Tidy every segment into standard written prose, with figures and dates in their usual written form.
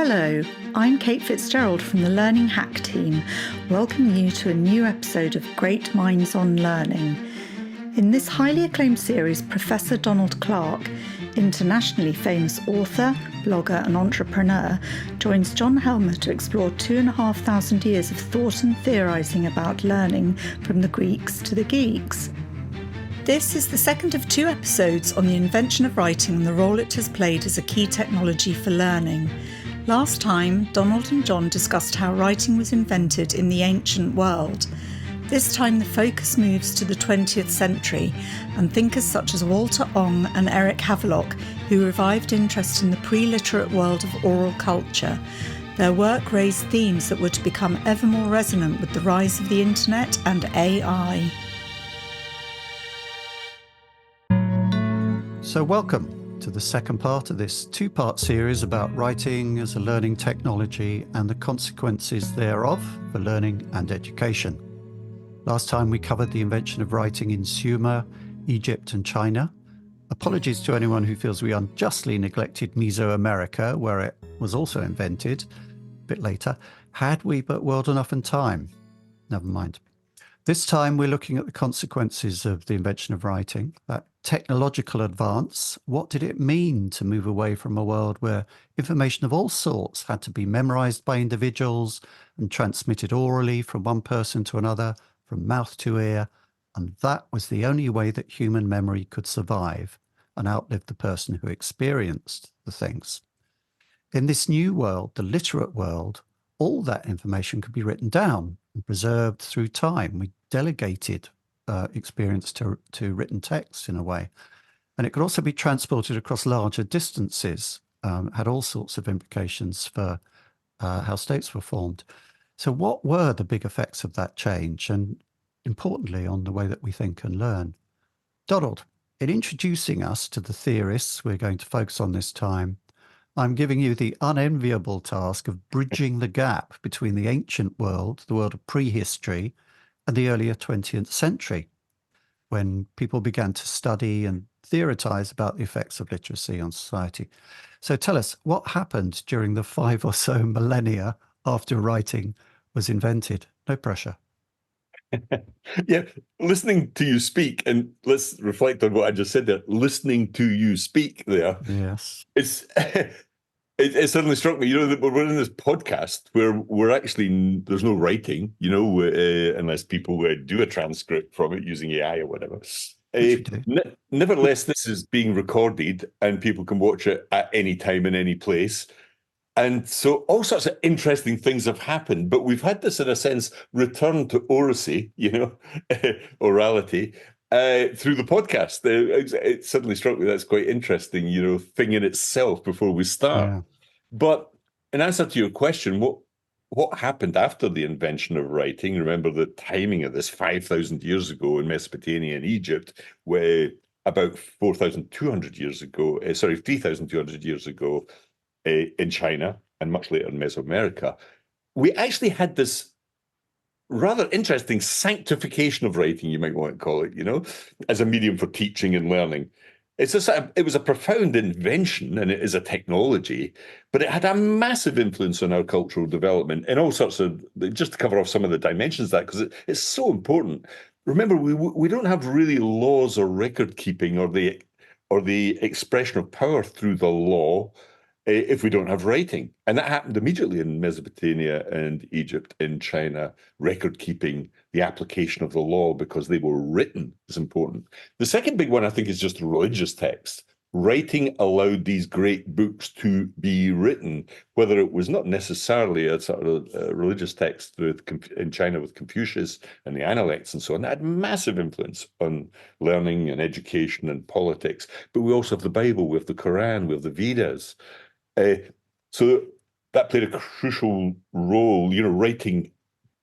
Hello, I'm Kate Fitzgerald from the Learning Hack team, welcoming you to a new episode of Great Minds on Learning. In this highly acclaimed series, Professor Donald Clark, internationally famous author, blogger and entrepreneur, joins John Helmer to explore 2,500 years of thought and theorising about learning from the Greeks to the geeks. This is the second of two episodes on the invention of writing and the role it has played as a key technology for learning. Last time, Donald and John discussed how writing was invented in the ancient world. This time the focus moves to the 20th century and thinkers such as Walter Ong and Eric Havelock, who revived interest in the pre-literate world of oral culture. Their work raised themes that were to become ever more resonant with the rise of the internet and AI. So welcome to the second part of this two-part series about writing as a learning technology and the consequences thereof for learning and education. Last time we covered the invention of writing in Sumer, Egypt and China. Apologies to anyone who feels we unjustly neglected Mesoamerica, where it was also invented a bit later. Had we but world enough and time? Never mind. This time we're looking at the consequences of the invention of writing, that technological advance. What did it mean to move away from a world where information of all sorts had to be memorized by individuals and transmitted orally from one person to another, from mouth to ear, and that was the only way that human memory could survive and outlive the person who experienced the things. In this new world, the literate world, all that information could be written down and preserved through time. We delegated experience to written text in a way. And it could also be transported across larger distances, had all sorts of implications for how states were formed. So what were the big effects of that change, and importantly, on the way that we think and learn? Donald, in introducing us to the theorists we're going to focus on this time, I'm giving you the unenviable task of bridging the gap between the ancient world, the world of prehistory, and the earlier 20th century, when people began to study and theorize about the effects of literacy on society. So tell us, what happened during the 5 or so millennia after writing was invented? No pressure. Yeah, listening to you speak, and let's reflect on what I just said there. Listening to you speak there. Yes. It suddenly struck me, that we're in this podcast where we're actually, there's no writing, unless people do a transcript from it using AI or whatever. Nevertheless, this is being recorded and people can watch it at any time in any place. And so all sorts of interesting things have happened, but we've had this, in a sense, return to oracy, orality, through the podcast. It suddenly struck me that's quite interesting, thing in itself before we start. Yeah. But in answer to your question, what happened after the invention of writing? Remember the timing of this 5,000 years ago in Mesopotamia and Egypt, where about 3,200 years ago in China, and much later in Mesoamerica, we actually had this rather interesting sanctification of writing, you might want to call it, as a medium for teaching and learning. It was a profound invention, and it is a technology, but it had a massive influence on our cultural development in all sorts of, just to cover off some of the dimensions of that, because it's so important. Remember, we don't have really laws or record keeping or the expression of power through the law if we don't have writing. And that happened immediately in Mesopotamia and Egypt, in China. Record keeping, the application of the law, because they were written, is important. The second big one, I think, is just religious text. Writing allowed these great books to be written, whether it was not necessarily a sort of religious text in China with Confucius and the Analects and so on. That had massive influence on learning and education and politics. But we also have the Bible, we have the Quran, we have the Vedas. So that played a crucial role.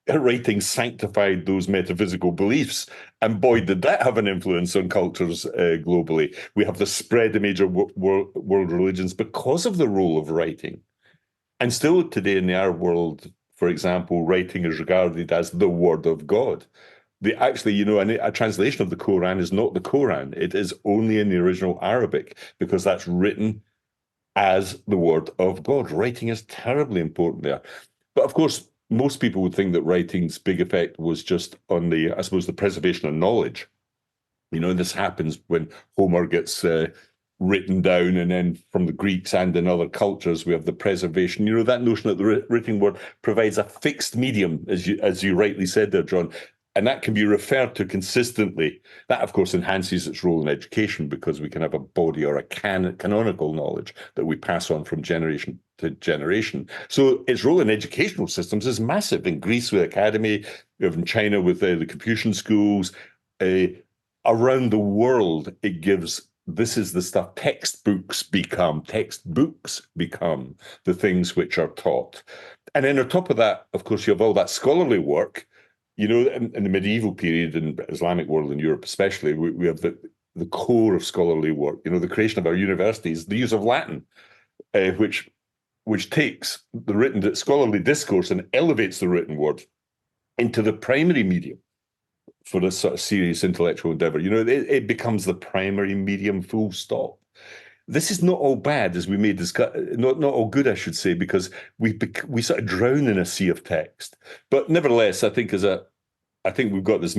Writing sanctified those metaphysical beliefs, and boy, did that have an influence on cultures globally. We have the spread of major world religions because of the role of writing. And still today in the Arab world, for example, writing is regarded as the word of God. A translation of the Quran is not the Quran. It is only in the original Arabic, because that's written as the word of God. Writing is terribly important there. But of course, most people would think that writing's big effect was just on the, I suppose, the preservation of knowledge. This happens when Homer gets written down, and then from the Greeks and in other cultures, we have the preservation. That notion that the written word provides a fixed medium, as you rightly said there, John, and that can be referred to consistently. That, of course, enhances its role in education, because we can have a body or a canonical knowledge that we pass on from generation to generation. So its role in educational systems is massive. In Greece with Academy, we have in China with the Confucian schools. Around the world, it gives, this is the stuff, textbooks become the things which are taught. And then on top of that, of course, you have all that scholarly work. In the medieval period, in Islamic world, in Europe especially, we have the core of scholarly work, the creation of our universities, the use of Latin, which takes the written scholarly discourse and elevates the written word into the primary medium for this sort of serious intellectual endeavor. It becomes the primary medium, full stop. This is not all bad, as we may discuss, not all good, I should say, because we sort of drown in a sea of text. But nevertheless, I think we've got this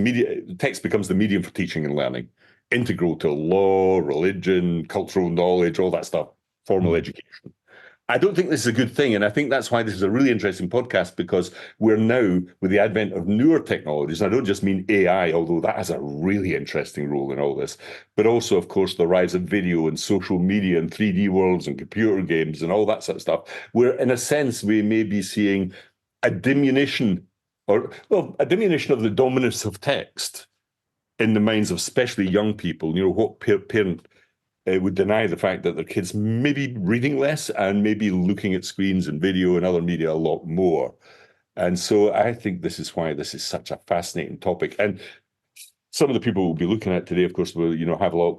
text becomes the medium for teaching and learning, integral to law, religion, cultural knowledge, all that stuff, formal education. I don't think this is a good thing, and I think that's why this is a really interesting podcast, because we're now, with the advent of newer technologies, and I don't just mean AI, although that has a really interesting role in all this, but also, of course, the rise of video and social media and 3D worlds and computer games and all that sort of stuff, where, in a sense, we may be seeing a diminution of the dominance of text in the minds of especially young people. What parent would deny the fact that their kids may be reading less and maybe looking at screens and video and other media a lot more. And so I think this is why this is such a fascinating topic. And some of the people we'll be looking at today, of course, will, Havelock,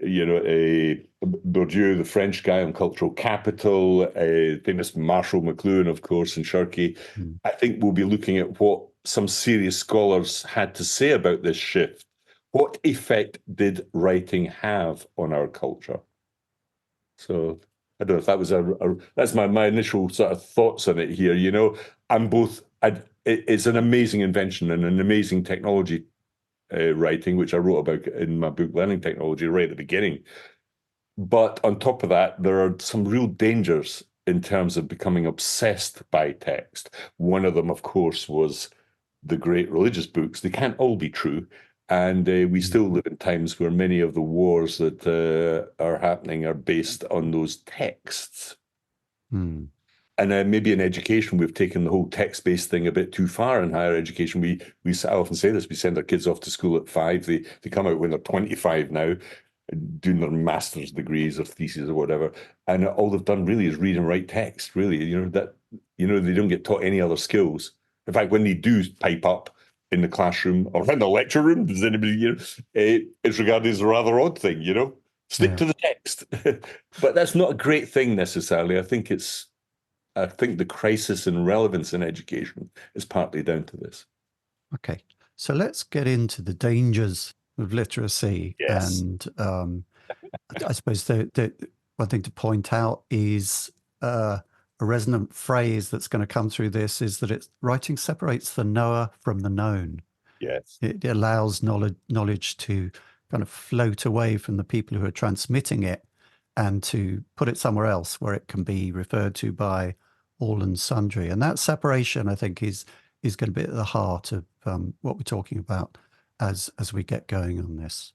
Bourdieu, the French guy on cultural capital, famous Marshall McLuhan, of course, and Shirky. I think we'll be looking at what some serious scholars had to say about this shift. What effect did writing have on our culture? So I don't know if that was that's my initial sort of thoughts on it here. It's an amazing invention and an amazing technology, writing, which I wrote about in my book, Learning Technology, right at the beginning. But on top of that, there are some real dangers in terms of becoming obsessed by text. One of them, of course, was the great religious books. They can't all be true. And we still live in times where many of the wars that are happening are based on those texts. And maybe in education, we've taken the whole text-based thing a bit too far in higher education. I often say this, we send our kids off to school at 5. They come out when they're 25 now, doing their master's degrees or theses or whatever. And all they've done really is read and write text, really. They don't get taught any other skills. In fact, when they do pipe up in the classroom or in the lecture room, does anybody, it's regarded as a rather odd thing, stick to the text. But that's not a great thing necessarily. I think the crisis in relevance in education is partly down to this. Okay, so let's get into the dangers of literacy. Yes. And I suppose the one thing to point out is a resonant phrase that's going to come through this is that writing separates the knower from the known. Yes. It allows knowledge to kind of float away from the people who are transmitting it and to put it somewhere else where it can be referred to by all and sundry. And that separation, I think, is going to be at the heart of what we're talking about as we get going on this.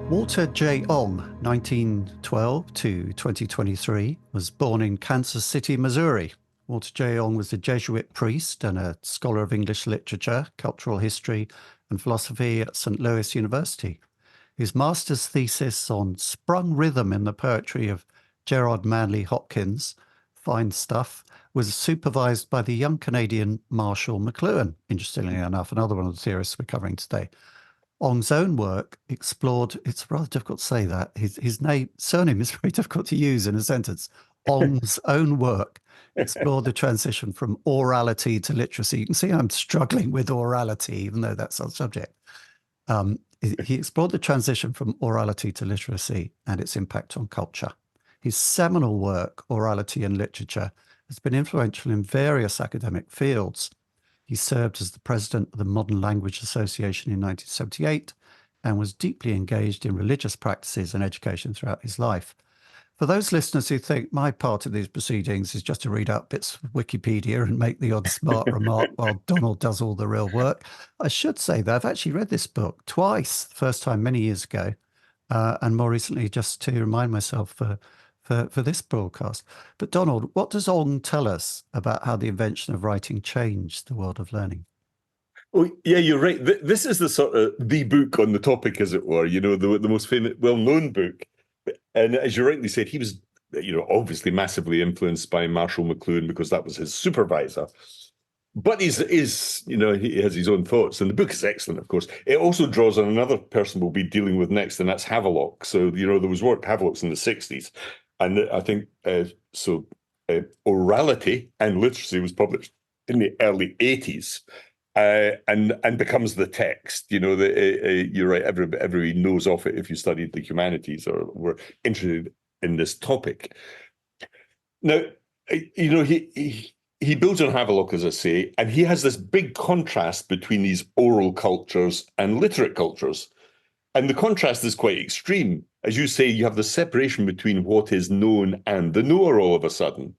Walter J. Ong, 1912 to 2023, was born in Kansas City, Missouri. Walter J. Ong was a Jesuit priest and a scholar of English literature, cultural history, and philosophy at St. Louis University. His master's thesis on sprung rhythm in the poetry of Gerard Manley Hopkins, fine stuff, was supervised by the young Canadian Marshall McLuhan, interestingly enough, another one of the theorists we're covering today. Ong's own work explored, it's rather difficult to say that, his surname is very difficult to use in a sentence. Ong's own work explored the transition from orality to literacy. You can see I'm struggling with orality, even though that's our subject. He explored the transition from orality to literacy and its impact on culture. His seminal work, Orality and Literature, has been influential in various academic fields. He served as the president of the Modern Language Association in 1978 and was deeply engaged in religious practices and education throughout his life. For those listeners who think my part of these proceedings is just to read out bits of Wikipedia and make the odd smart remark while Donald does all the real work, I should say that I've actually read this book twice, the first time many years ago, and more recently just to remind myself for this broadcast. But Donald, what does Ong tell us about how the invention of writing changed the world of learning? Oh, yeah, you're right. This is the sort of the book on the topic, as it were, the most famous, well-known book. And as you rightly said, he was, obviously massively influenced by Marshall McLuhan because that was his supervisor. But he has his own thoughts. And the book is excellent, of course. It also draws on another person we'll be dealing with next, and that's Havelock. So, there was work, Havelock's in the 60s. And I think, Orality and Literacy was published in the early 80s. And becomes the text. You're right. Everybody knows of it if you studied the humanities or were interested in this topic. Now, he builds on Havelock, as I say, and he has this big contrast between these oral cultures and literate cultures. And the contrast is quite extreme. As you say, you have the separation between what is known and the knower all of a sudden.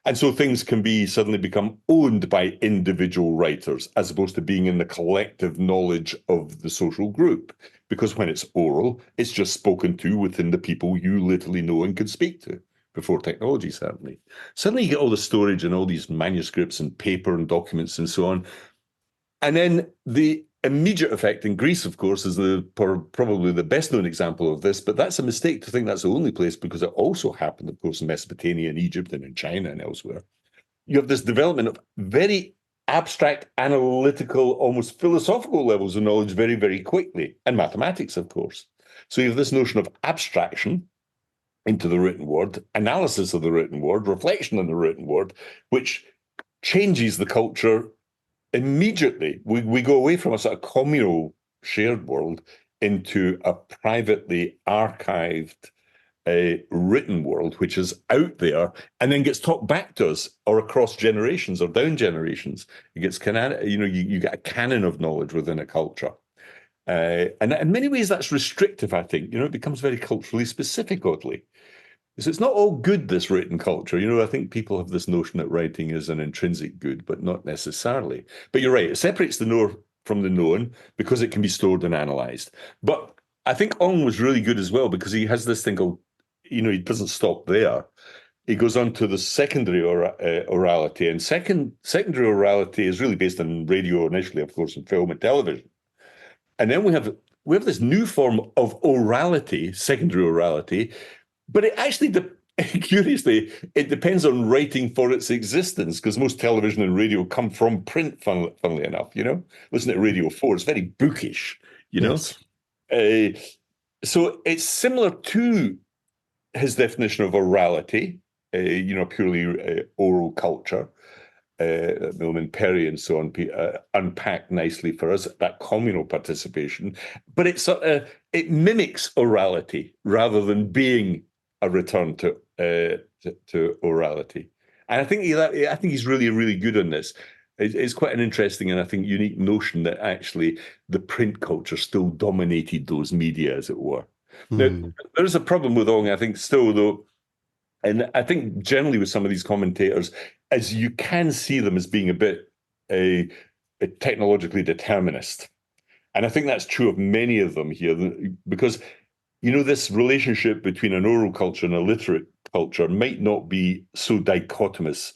And so things can suddenly become owned by individual writers as opposed to being in the collective knowledge of the social group. Because when it's oral, it's just spoken to within the people you literally know and can speak to, before technology, certainly. Suddenly you get all the storage and all these manuscripts and paper and documents and so on. And then the immediate effect in Greece, of course, is probably the best known example of this, but that's a mistake to think that's the only place because it also happened, of course, in Mesopotamia and Egypt and in China and elsewhere. You have this development of very abstract, analytical, almost philosophical levels of knowledge very, very quickly, and mathematics, of course. So you have this notion of abstraction into the written word, analysis of the written word, reflection on the written word, which changes the culture immediately. We go away from a sort of communal shared world into a privately archived written world, which is out there and then gets taught back to us or across generations or down generations. It gets you get a canon of knowledge within a culture. And in many ways that's restrictive, I think. It becomes very culturally specific, oddly. So it's not all good, this written culture. I think people have this notion that writing is an intrinsic good, but not necessarily. But you're right, it separates the knower from the known because it can be stored and analysed. But I think Ong was really good as well because he has this thing called, he doesn't stop there. He goes on to the secondary orality, and secondary orality is really based on radio initially, of course, and film and television. And then we have this new form of orality, secondary orality, but it actually, curiously, it depends on writing for its existence, because most television and radio come from print, funnily enough, Listen to Radio 4, it's very bookish, Yes. So it's similar to his definition of orality, purely oral culture, Milman Perry and so on unpacked nicely for us, that communal participation. But it mimics orality rather than being a return to orality. And I think he's really, really good on this. It's quite an interesting and I think unique notion that actually the print culture still dominated those media, as it were. Now, there's a problem with Ong, I think, still, though, and I think generally with some of these commentators, as you can see them as being a bit technologically determinist. And I think that's true of many of them here, because this relationship between an oral culture and a literate culture might not be so dichotomous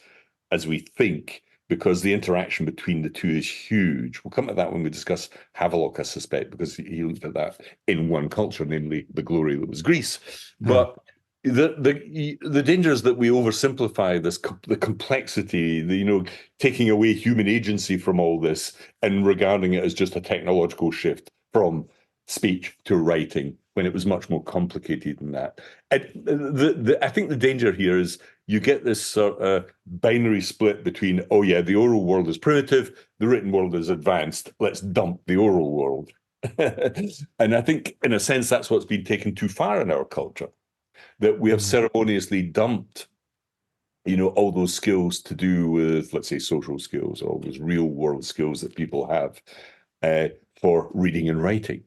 as we think, because the interaction between the two is huge. We'll come to that when we discuss Havelock, I suspect, because he looked at that in one culture, namely the glory that was Greece. But the danger is that we oversimplify the complexity, taking away human agency from all this and regarding it as just a technological shift from speech to writing, when it was much more complicated than that. I think the danger here is you get this sort of binary split between, the oral world is primitive, the written world is advanced, let's dump the oral world. And I think, in a sense, that's what's been taken too far in our culture, that we have ceremoniously dumped, all those skills to do with, let's say, social skills, all those real world skills that people have for reading and writing.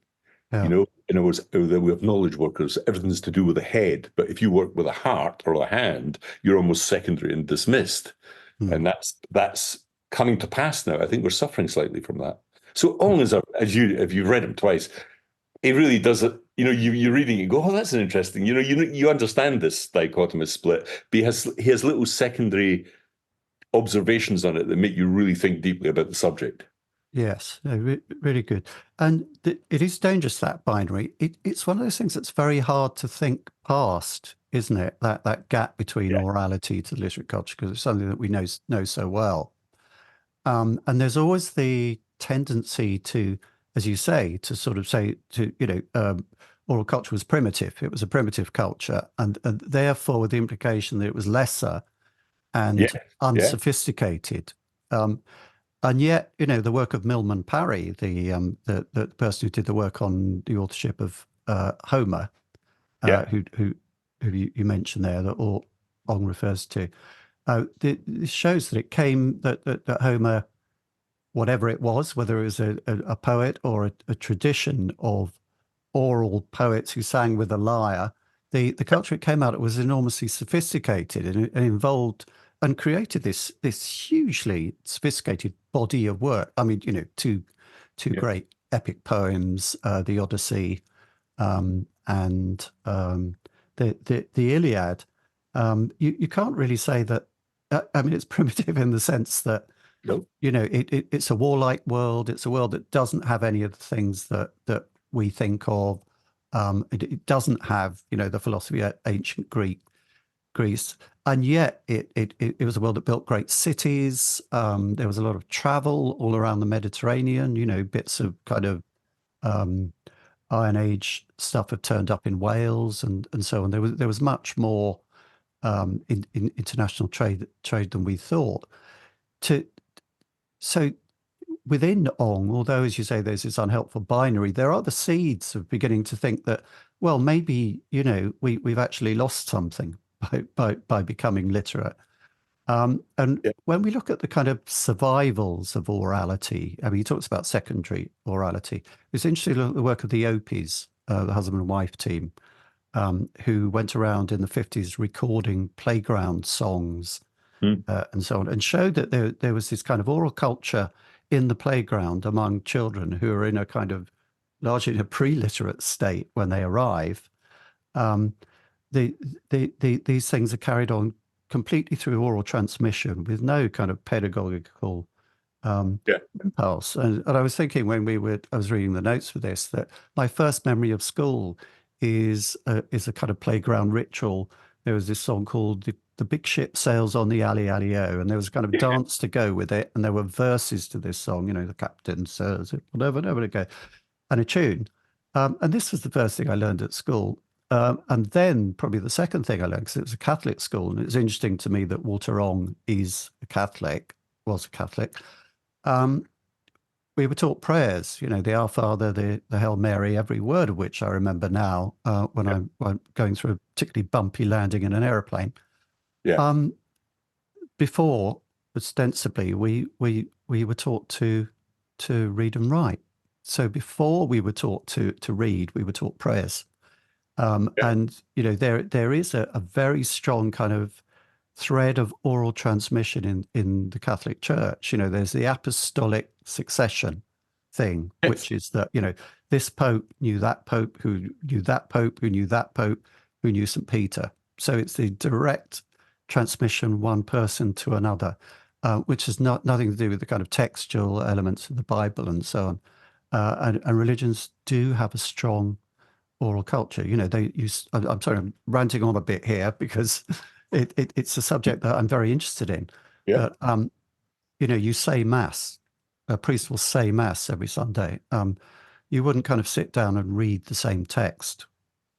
Yeah. In other words, we have knowledge workers, everything's to do with the head. But if you work with a heart or a hand, you're almost secondary and dismissed. And that's coming to pass now. I think we're suffering slightly from that. So Ong is, if you've read him twice, he really does it. You're reading it and go, oh, that's an interesting. You understand this dichotomous split, but he has little secondary observations on it that make you really think deeply about the subject. Yes, no, really good. And it is dangerous, that binary. It's one of those things that's very hard to think past, isn't it? That gap between orality to literate culture, because it's something that we know so well. And there's always the tendency to, as you say, to sort of say oral culture was primitive. It was a primitive culture, and therefore with the implication that it was lesser and unsophisticated. And yet, the work of Milman Parry, the person who did the work on the authorship of Homer, who you mentioned there, that Ong refers to, this shows that it came that Homer, whatever it was, whether it was a poet or a tradition of oral poets who sang with a lyre, the culture it came out of was enormously sophisticated and involved and created this hugely sophisticated body of work. I mean, two great epic poems, the Odyssey and the Iliad. You can't really say that. I mean, it's primitive in the sense that it's a warlike world. It's a world that doesn't have any of the things that we think of. It doesn't have, the philosophy of ancient Greece, and yet it was a world that built great cities. There was a lot of travel all around the Mediterranean. Bits of kind of Iron Age stuff have turned up in Wales and so on. There was much more in international trade than we thought. So within Ong, although, as you say, there's this unhelpful binary, there are the seeds of beginning to think that, well, maybe, we've actually lost something by becoming literate. When we look at the kind of survivals of orality, I mean, he talks about secondary orality. It's interesting to look at the work of the Opis, the husband and wife team, who went around in the 50s recording playground songs and so on, and showed that there was this kind of oral culture in the playground among children who are in a kind of largely in a pre-literate state when they arrive. These things are carried on completely through oral transmission with no kind of pedagogical impulse. And I was thinking when I was reading the notes for this, that my first memory of school is a kind of playground ritual. There was this song called The Big Ship Sails on the Alley Alley-O, and there was a kind of dance to go with it, and there were verses to this song, the captain says it, whatever to go, and a tune. And this was the first thing I learned at school. And then probably the second thing I learned, because it was a Catholic school, and it was interesting to me that Walter Ong was a Catholic. We were taught prayers, the Our Father, the Hail Mary, every word of which I remember now when I'm going through a particularly bumpy landing in an aeroplane. Before, ostensibly, we were taught to read and write. So before we were taught to read, we were taught prayers. And, there is a very strong kind of thread of oral transmission in the Catholic Church. There's the apostolic succession thing, which is that, this Pope knew that Pope, who knew that Pope, who knew that Pope, who knew St. Peter. So it's the direct transmission one person to another, which has nothing to do with the kind of textual elements of the Bible and so on. And religions do have a strong oral culture. I'm sorry, I'm ranting on a bit here because it's a subject that I'm very interested in. But, you say mass, a priest will say mass every Sunday. You wouldn't kind of sit down and read the same text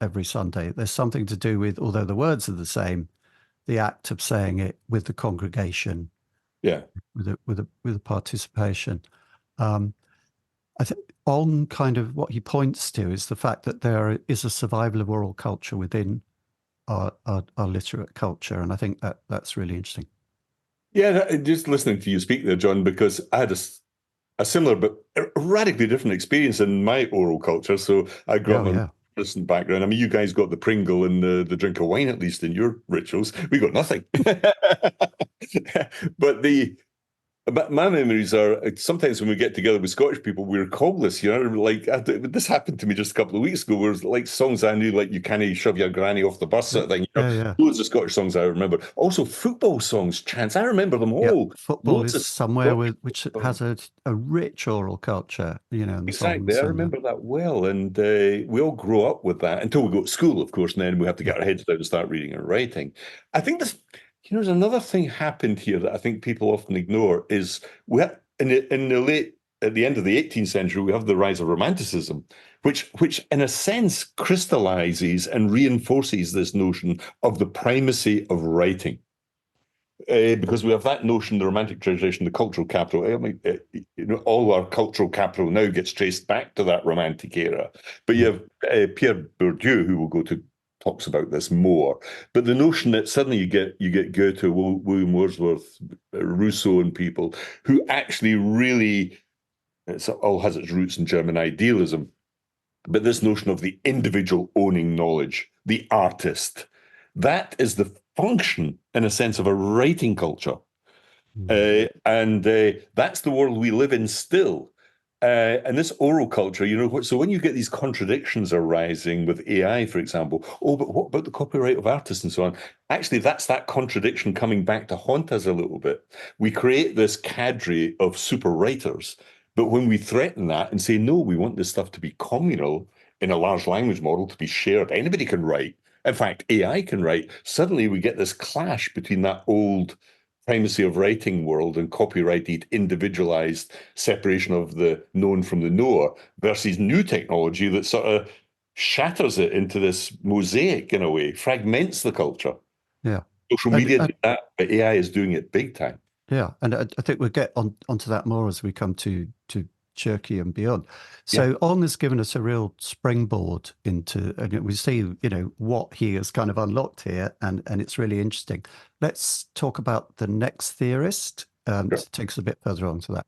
every Sunday. There's something to do with, although the words are the same, the act of saying it with the congregation, with a participation. on kind of what he points to is the fact that there is a survival of oral culture within our literate culture. And I think that's really interesting. Yeah, just listening to you speak there, John, because I had a similar but radically different experience in my oral culture. So I grew up in a Protestant background. I mean, you guys got the Pringle and the drink of wine, at least in your rituals. We got nothing. But my memories are sometimes when we get together with Scottish people, we recall this, like this happened to me just a couple of weeks ago, where it was like songs I knew, like You Can't Shove Your Granny Off the Bus sort of thing. Loads of Scottish songs I remember. Also football songs, chants, I remember them all. Yeah, football is somewhere which has a rich oral culture, and exactly. I remember that well. And we all grow up with that until we go to school, of course, and then we have to get our heads down and start reading and writing. I think this... there's another thing happened here that I think people often ignore is we have, at the end of the 18th century, we have the rise of Romanticism, which in a sense crystallizes and reinforces this notion of the primacy of writing. Because we have that notion, the Romantic tradition, the cultural capital. I mean, all our cultural capital now gets traced back to that Romantic era. But you have Pierre Bourdieu, who will go to talks about this more, but the notion that suddenly you get Goethe, William Wordsworth, Rousseau, and people who actually really, it all has its roots in German idealism, but this notion of the individual owning knowledge, the artist, that is the function, in a sense, of a writing culture, and that's the world we live in still. And this oral culture, so when you get these contradictions arising with AI, for example, but what about the copyright of artists and so on? Actually, that's that contradiction coming back to haunt us a little bit. We create this cadre of super writers, but when we threaten that and say, no, we want this stuff to be communal in a large language model, to be shared, anybody can write. In fact, AI can write. Suddenly we get this clash between that old primacy of writing world and copyrighted, individualized separation of the known from the knower versus new technology that sort of shatters it into this mosaic in a way, fragments the culture. Yeah. Social media did that, but AI is doing it big time. Yeah, and I think we'll get onto that more as we come to Shirky and beyond. So On has given us a real springboard into, and we see, what he has kind of unlocked here, and it's really interesting. Let's talk about the next theorist. To take us a bit further on to that.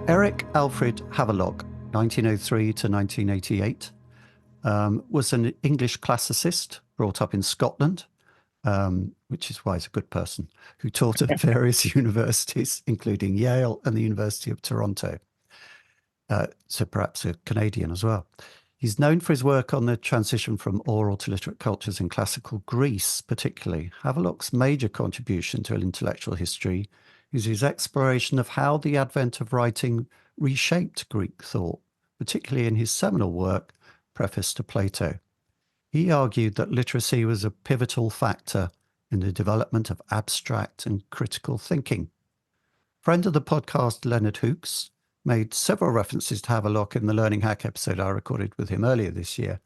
Eric Alfred Havelock, 1903 to 1988, was an English classicist brought up in Scotland, which is why he's a good person, who taught at various universities, including Yale and the University of Toronto. So perhaps a Canadian as well. He's known for his work on the transition from oral to literate cultures in classical Greece, particularly. Havelock's major contribution to intellectual history is his exploration of how the advent of writing reshaped Greek thought, particularly in his seminal work, Preface to Plato. He argued that literacy was a pivotal factor in the development of abstract and critical thinking. Friend of the podcast, Leonard Hooks, made several references to Havelock in the Learning Hack episode I recorded with him earlier this year,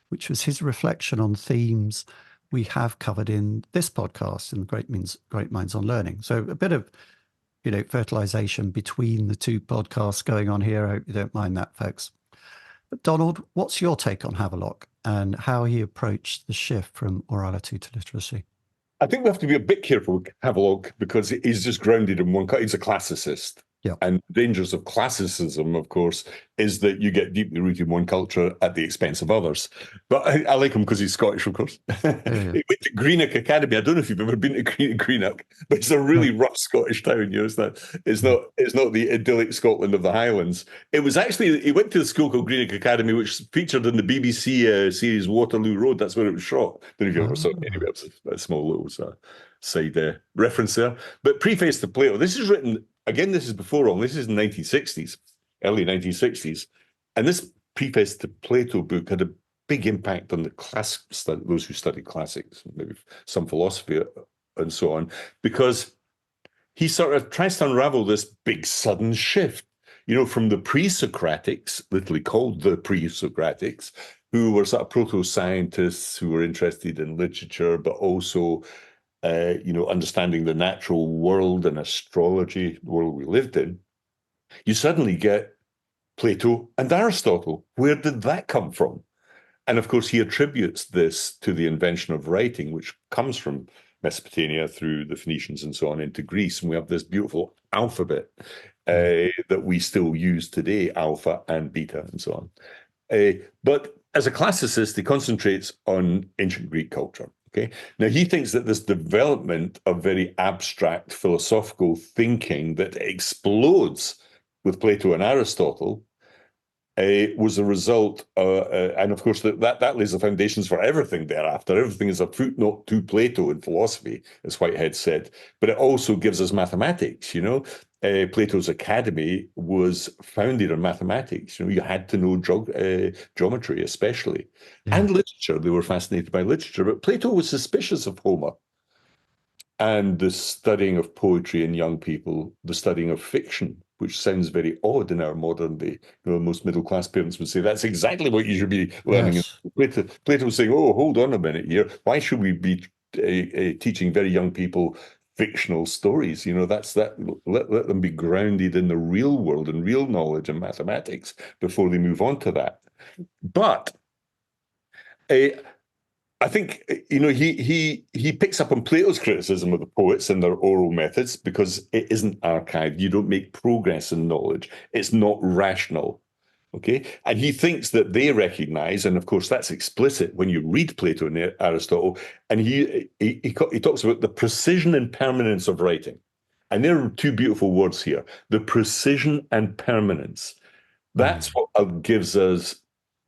which was his reflection on themes we have covered in this podcast, in Great Minds on Learning. So a bit of, fertilization between the two podcasts going on here. I hope you don't mind that, folks. But Donald, what's your take on Havelock and how he approached the shift from orality to literacy? I think we have to be a bit careful with Havelock because he's just grounded in one. He's a classicist. Yeah. And the dangers of classicism, of course, is that you get deeply rooted in one culture at the expense of others. But I like him because he's Scottish, of course. Yeah. He went to Greenock Academy. I don't know if you've ever been to Greenock, but it's a really rough Scottish town. It's not the idyllic Scotland of the Highlands. It was actually, he went to the school called Greenock Academy, which featured in the BBC series Waterloo Road. That's where it was shot. I don't know if you ever saw it. Anyway, it was a small little side reference there. But Preface to Plato, this is written, again, this is before all, this is in the 1960s, early 1960s. And this Preface to Plato book had a big impact on the those who studied classics, maybe some philosophy and so on, because he sort of tries to unravel this big sudden shift, from the pre-Socratics, literally called the pre-Socratics, who were sort of proto-scientists who were interested in literature, but also understanding the natural world and astrology, the world we lived in, you suddenly get Plato and Aristotle. Where did that come from? And of course, he attributes this to the invention of writing, which comes from Mesopotamia through the Phoenicians and so on into Greece. And we have this beautiful alphabet that we still use today, alpha and beta and so on. But as a classicist, he concentrates on ancient Greek culture. Okay. Now, he thinks that this development of very abstract philosophical thinking that explodes with Plato and Aristotle was a result, and of course that lays the foundations for everything thereafter. Everything is a footnote to Plato in philosophy, as Whitehead said. But it also gives us mathematics. Plato's Academy was founded on mathematics. You had to know geometry, especially, and literature. They were fascinated by literature. But Plato was suspicious of Homer and the studying of poetry in young people, the studying of fiction, which sounds very odd in our modern day. Most middle-class parents would say that's exactly what you should be learning. Yes. Plato was saying, oh, hold on a minute here. Why should we be teaching very young people fictional stories? Let them be grounded in the real world and real knowledge and mathematics before they move on to that. But I think, he picks up on Plato's criticism of the poets and their oral methods because it isn't archived. You don't make progress in knowledge. It's not rational. Okay. And he thinks that they recognize, and of course, that's explicit when you read Plato and Aristotle, and he talks about the precision and permanence of writing. And there are two beautiful words here, the precision and permanence. That's what gives us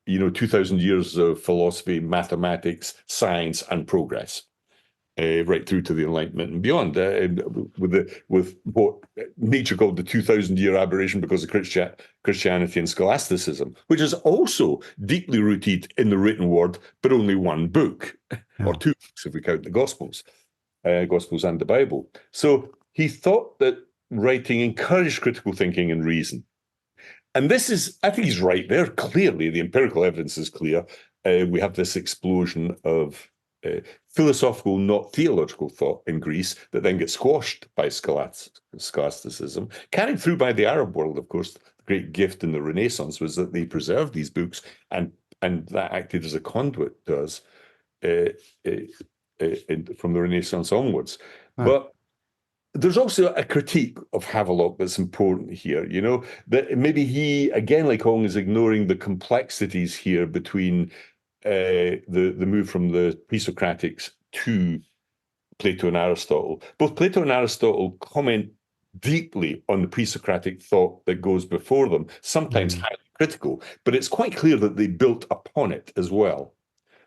2,000 years of philosophy, mathematics, science, and progress, right through to the Enlightenment and beyond, with what Nietzsche called the 2,000-year aberration because of Christianity and scholasticism, which is also deeply rooted in the written word, but only one book, or two books if we count the Gospels and the Bible. So he thought that writing encouraged critical thinking and reason. And this is, I think he's right there. Clearly, the empirical evidence is clear. We have this explosion of philosophical, not theological thought in Greece that then gets squashed by scholasticism, carried through by the Arab world, of course. The great gift in the Renaissance was that they preserved these books, and that acted as a conduit to us from the Renaissance onwards. Right. But there's also a critique of Havelock that's important here, that maybe he, again, like Hong, is ignoring the complexities here between the move from the pre-Socratics to Plato and Aristotle. Both Plato and Aristotle comment deeply on the pre-Socratic thought that goes before them, sometimes highly critical, but it's quite clear that they built upon it as well.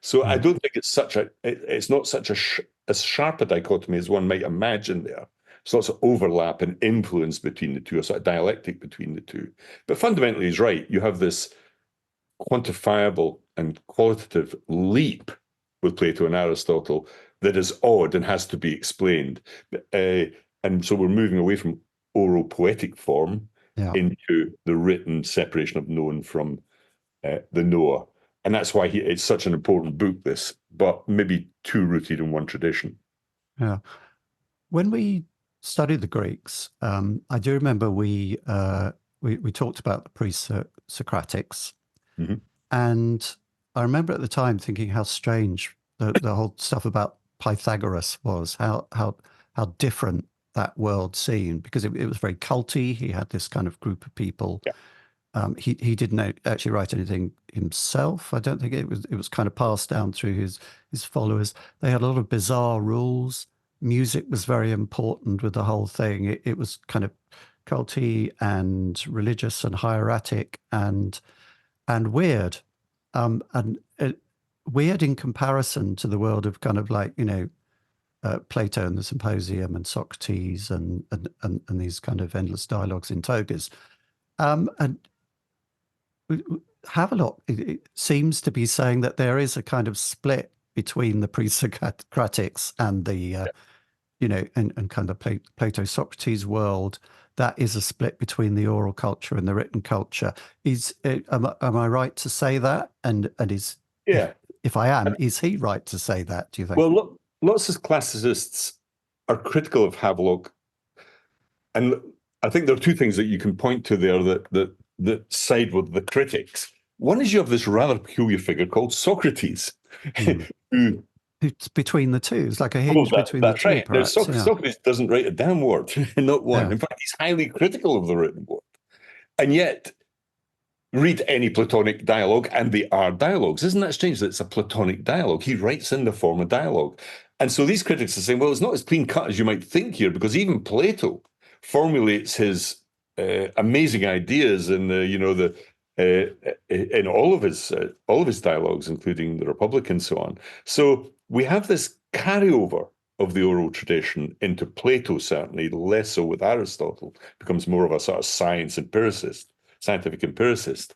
So I don't think it's not such as sharp a dichotomy as one might imagine there. There's lots of overlap and influence between the two, a sort of dialectic between the two. But fundamentally, he's right. You have this quantifiable and qualitative leap with Plato and Aristotle that is odd and has to be explained. And so we're moving away from oral poetic form into the written separation of known from the knower. And that's why it's such an important book, this, but maybe too rooted in one tradition. Yeah. When we studied the Greeks, I do remember we talked about the pre-Socratics, and I remember at the time thinking how strange the whole stuff about Pythagoras was, how different that world seemed, because it was very culty. He had this kind of group of people. Yeah. He didn't actually write anything himself. I don't think it was kind of passed down through his followers. They had a lot of bizarre rules. Music was very important with the whole thing. It was kind of culty and religious and hieratic and weird, weird in comparison to the world of kind of like Plato and the Symposium and Socrates and these kind of endless dialogues in togas. And Havelock it seems to be saying that there is a kind of split between the pre-Socratics and the and kind of Plato-Socrates world. That is a split between the oral culture and the written culture. Am I right to say that? And is if I am, is he right to say that? Do you think? Well, look, lots of classicists are critical of Havelock. And I think there are two things that you can point to there that side with the critics. One is you have this rather peculiar figure called Socrates, who it's between the two. It's like a hinge between the that's two, right. perhaps. Socrates doesn't write a damn word, not one. Yeah. In fact, he's highly critical of the written word. And yet, read any Platonic dialogue, and they are dialogues. Isn't that strange that it's a Platonic dialogue? He writes in the form of dialogue. And so these critics are saying, well, it's not as clean cut as you might think here, because even Plato formulates his amazing ideas in in all of his dialogues, including the Republic and so on. So we have this carryover of the oral tradition into Plato, certainly less so with Aristotle, becomes more of a sort of scientific empiricist.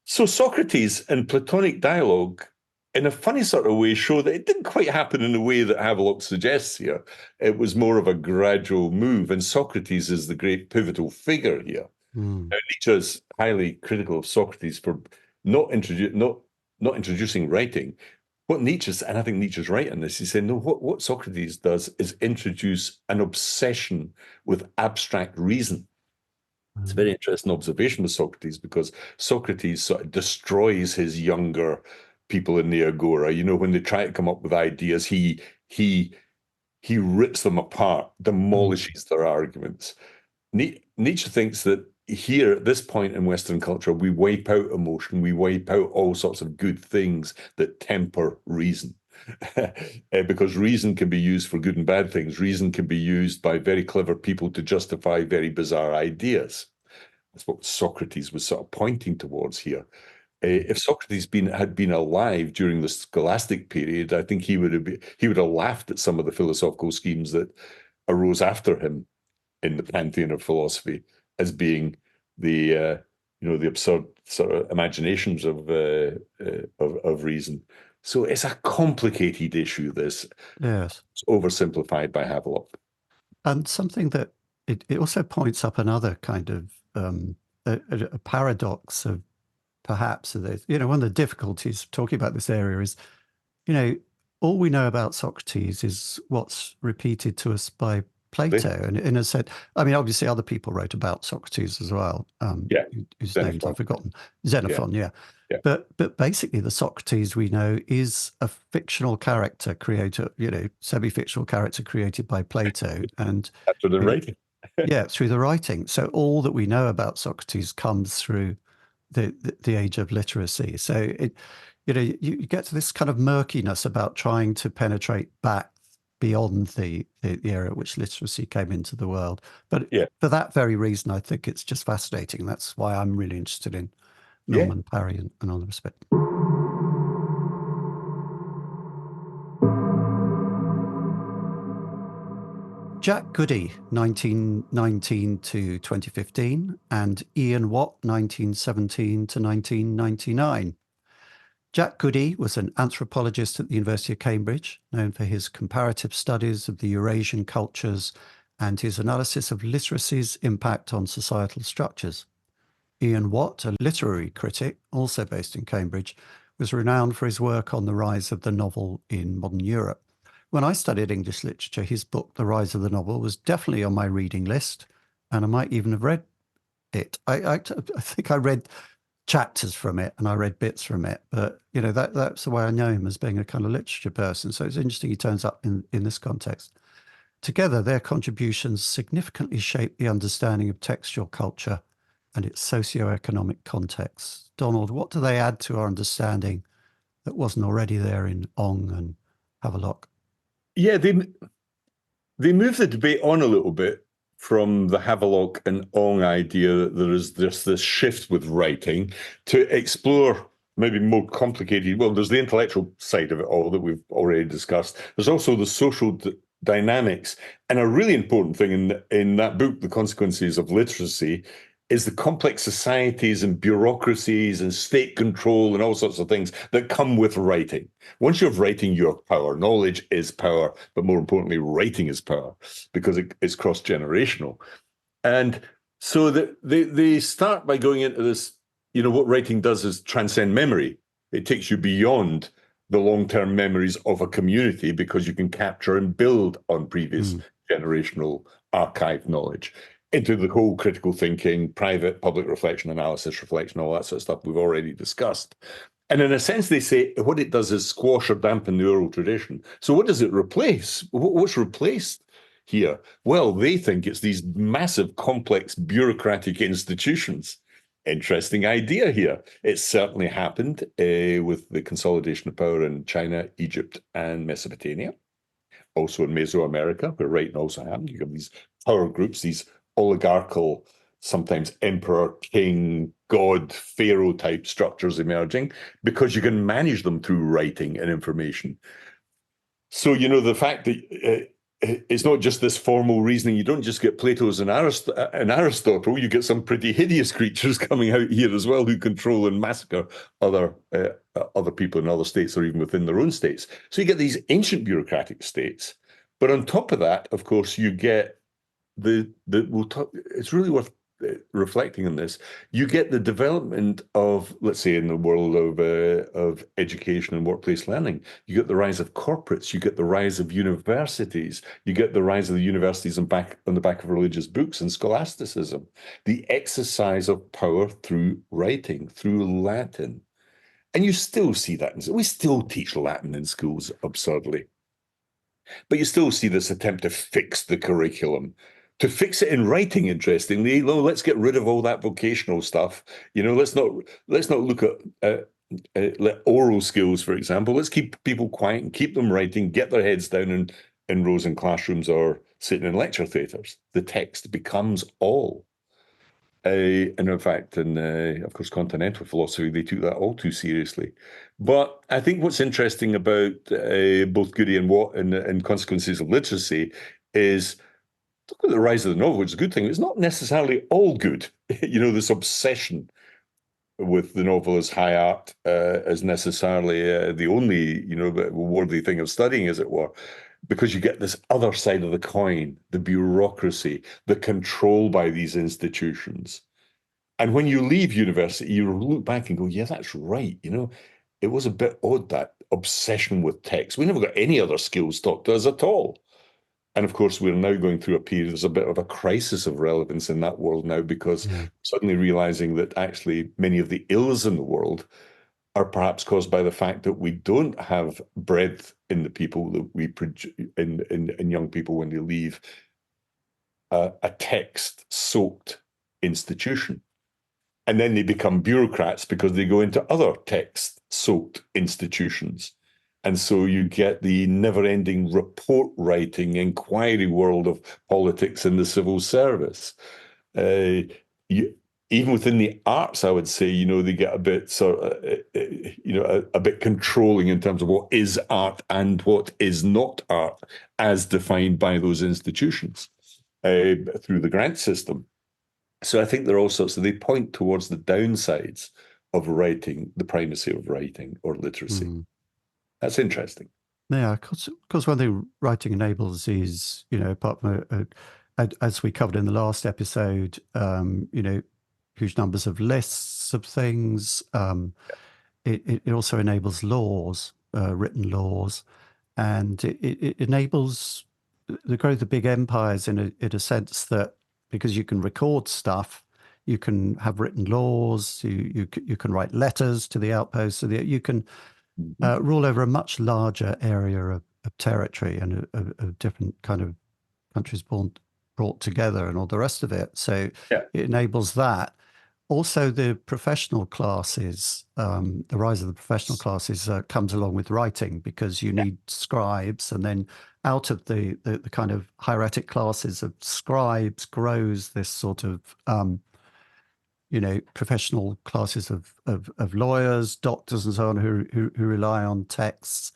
So Socrates and Platonic dialogue, in a funny sort of way, show that it didn't quite happen in the way that Havelock suggests here. It was more of a gradual move, and Socrates is the great pivotal figure here. Now, Nietzsche is highly critical of Socrates for not introducing writing. What Nietzsche's, and I think Nietzsche's right in this, he's saying, no, what Socrates does is introduce an obsession with abstract reason. It's a very interesting observation with Socrates, because Socrates sort of destroys his younger people in the agora. You know, when they try to come up with ideas, he rips them apart, demolishes their arguments. Nietzsche thinks that here, at this point in Western culture, we wipe out emotion, we wipe out all sorts of good things that temper reason. Because reason can be used for good and bad things. Reason can be used by very clever people to justify very bizarre ideas. That's what Socrates was sort of pointing towards here. If Socrates had been alive during the scholastic period, I think he would have laughed at some of the philosophical schemes that arose after him in the pantheon of philosophy as being the absurd sort of imaginations of reason. So it's a complicated issue, this. Yes. It's oversimplified by Havelock. And something that it also points up another kind of a paradox of perhaps of this. One of the difficulties of talking about this area is, all we know about Socrates is what's repeated to us by Plato. And in a sense, I mean, obviously other people wrote about Socrates as well. Whose names I've forgotten. Xenophon, yeah. But basically the Socrates we know is a fictional character created, semi-fictional character created by Plato. And after the writing. through the writing. So all that we know about Socrates comes through the age of literacy. So you get to this kind of murkiness about trying to penetrate back beyond the era at which literacy came into the world. But for that very reason, I think it's just fascinating. That's why I'm really interested in Norman Parry and all the rest of it. Jack Goody, 1919 to 2015, and Ian Watt, 1917 to 1999. Jack Goody was an anthropologist at the University of Cambridge, known for his comparative studies of the Eurasian cultures and his analysis of literacy's impact on societal structures. Ian Watt, a literary critic, also based in Cambridge, was renowned for his work on the rise of the novel in modern Europe. When I studied English literature, his book, The Rise of the Novel, was definitely on my reading list, and I might even have read it. I think I read chapters from it and I read bits from it, but that's the way I know him, as being a kind of literature person. So it's interesting he turns up in this context. Together, their contributions significantly shape the understanding of textual culture and its socio-economic context. Donald, what do they add to our understanding that wasn't already there in Ong and Havelock? Yeah, they move the debate on a little bit from the Havelock and Ong idea that there is this shift with writing to explore maybe more complicated. Well, there's the intellectual side of it all that we've already discussed. There's also the social dynamics. And a really important thing in that book, The Consequences of Literacy, is the complex societies and bureaucracies and state control and all sorts of things that come with writing. Once you're writing, you have power. Knowledge is power, but more importantly, writing is power because it's cross-generational. And so they start by going into this, what writing does is transcend memory. It takes you beyond the long-term memories of a community because you can capture and build on previous generational archive knowledge into the whole critical thinking, private, public reflection, analysis, reflection, all that sort of stuff we've already discussed. And in a sense, they say what it does is squash or dampen the oral tradition. So what does it replace? What's replaced here? Well, they think it's these massive, complex, bureaucratic institutions. Interesting idea here. It certainly happened with the consolidation of power in China, Egypt, and Mesopotamia. Also in Mesoamerica, where writing also happened. You have these power groups, these oligarchical, sometimes emperor, king, god, pharaoh type structures emerging, because you can manage them through writing and information. So, the fact that it's not just this formal reasoning. You don't just get Plato's and Aristotle. You get some pretty hideous creatures coming out here as well who control and massacre other people in other states or even within their own states. So you get these ancient bureaucratic states. But on top of that, of course, you get it's really worth reflecting on this. You get the development of, let's say, in the world of education and workplace learning, you get the rise of corporates, you get the rise of universities, you get the rise of the universities on the back of religious books and scholasticism, the exercise of power through writing, through Latin. And you still see that. We still teach Latin in schools, absurdly. But you still see this attempt to fix the curriculum, to fix it in writing. Interestingly, let's get rid of all that vocational stuff. Let's not look at oral skills, for example. Let's keep people quiet and keep them writing. Get their heads down in rows in classrooms or sitting in lecture theatres. The text becomes all. And in fact, of course, continental philosophy, they took that all too seriously. But I think what's interesting about both Goody and Consequences of Literacy is, look at the rise of the novel, which is a good thing. It's not necessarily all good. This obsession with the novel as high art as necessarily the only, worthy thing of studying, as it were. Because you get this other side of the coin, the bureaucracy, the control by these institutions. And when you leave university, you look back and go, yeah, that's right. It was a bit odd, that obsession with text. We never got any other skills taught to us at all. And of course, we're now going through a period, there's a bit of a crisis of relevance in that world now, because suddenly realizing that actually many of the ills in the world are perhaps caused by the fact that we don't have breadth in the people that we produce in young people when they leave a text-soaked institution. And then they become bureaucrats because they go into other text-soaked institutions. And so you get the never-ending report writing, inquiry world of politics in the civil service. Even within the arts, I would say, they get a bit a bit controlling in terms of what is art and what is not art, as defined by those institutions through the grant system. So I think there are all sorts, they point towards the downsides of writing, the primacy of writing or literacy. That's interesting. Yeah, because one thing writing enables is, apart from, as we covered in the last episode, huge numbers of lists of things. It also enables laws, written laws, and it enables the growth of big empires in a sense that, because you can record stuff, you can have written laws, you can write letters to the outposts, so that you can rule over a much larger area of territory and of different kind of countries brought together and all the rest of it. So it enables that. Also, the professional classes, the rise of the professional classes comes along with writing, because you need scribes, and then out of the kind of hieratic classes of scribes grows this sort of professional classes of lawyers, doctors, and so on, who rely on texts.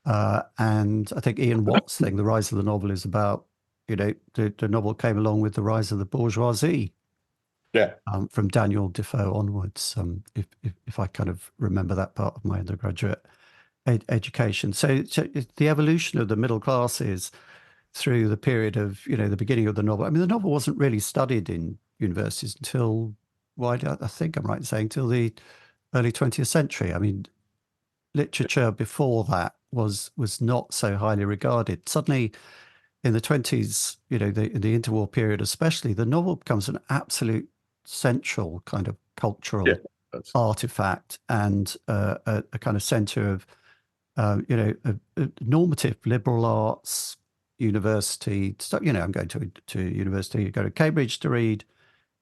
And I think Ian Watt's thing, The Rise of the Novel, is about, the novel came along with the rise of the bourgeoisie. From Daniel Defoe onwards, if I kind of remember that part of my undergraduate education. So the evolution of the middle classes through the period of, the beginning of the novel. I mean, the novel wasn't really studied in universities until, I think I'm right in saying, till the early 20th century. I mean, literature before that was not so highly regarded. Suddenly, in the 20s, in the interwar period especially, the novel becomes an absolute central kind of cultural artifact and a kind of center of, a normative liberal arts university stuff. I'm going to university, go to Cambridge to read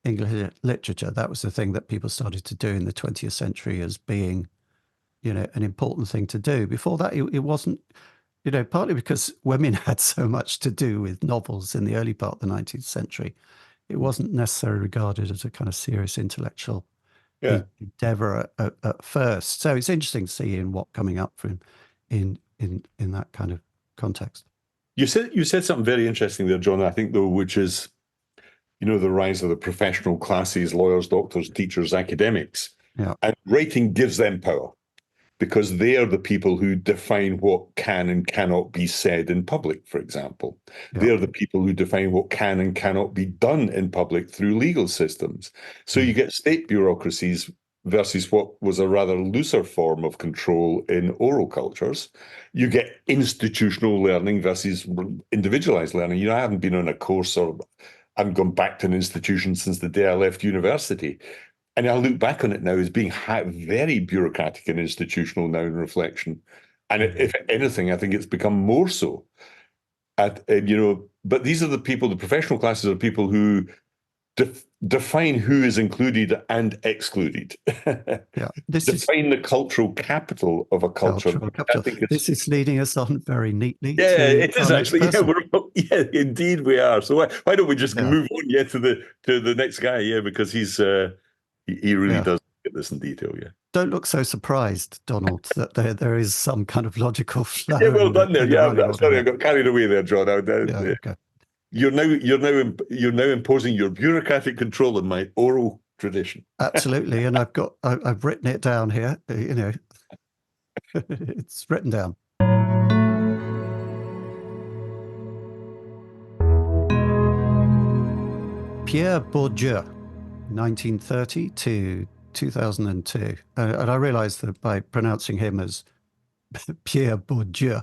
English literature. That was the thing that people started to do in the 20th century as being, an important thing to do. Before that, it wasn't, partly because women had so much to do with novels in the early part of the 19th century. It wasn't necessarily regarded as a kind of serious intellectual endeavor at first. So it's interesting to see in what coming up from in that kind of context. You said something very interesting there, John, I think, though, which is, the rise of the professional classes, lawyers, doctors, teachers, academics. Yeah. And writing gives them power because they are the people who define what can and cannot be said in public, for example. Yeah. They are the people who define what can and cannot be done in public through legal systems. So you get state bureaucracies versus what was a rather looser form of control in oral cultures. You get institutional learning versus individualized learning. I haven't been on a course or I haven't gone back to an institution since the day I left university. And I look back on it now as being very bureaucratic and institutional now in reflection. And if anything, I think it's become more so. But these are the people, the professional classes are people who define who is included and excluded. Yeah, define the cultural capital of a culture. This is leading us on very neatly. Yeah, it is actually. Yeah, indeed we are. So why don't we just move on? Yeah, to the next guy. Yeah, because he's he really does get this in detail. Yeah. Don't look so surprised, Donald, that there is some kind of logical flow. Yeah, well done there. Yeah, sorry, I got carried away there, John. Okay. You're now imposing your bureaucratic control on my oral tradition. Absolutely, and I've written it down here. It's written down. Pierre Bourdieu, 1930 to 2002, and I realised that by pronouncing him as Pierre Bourdieu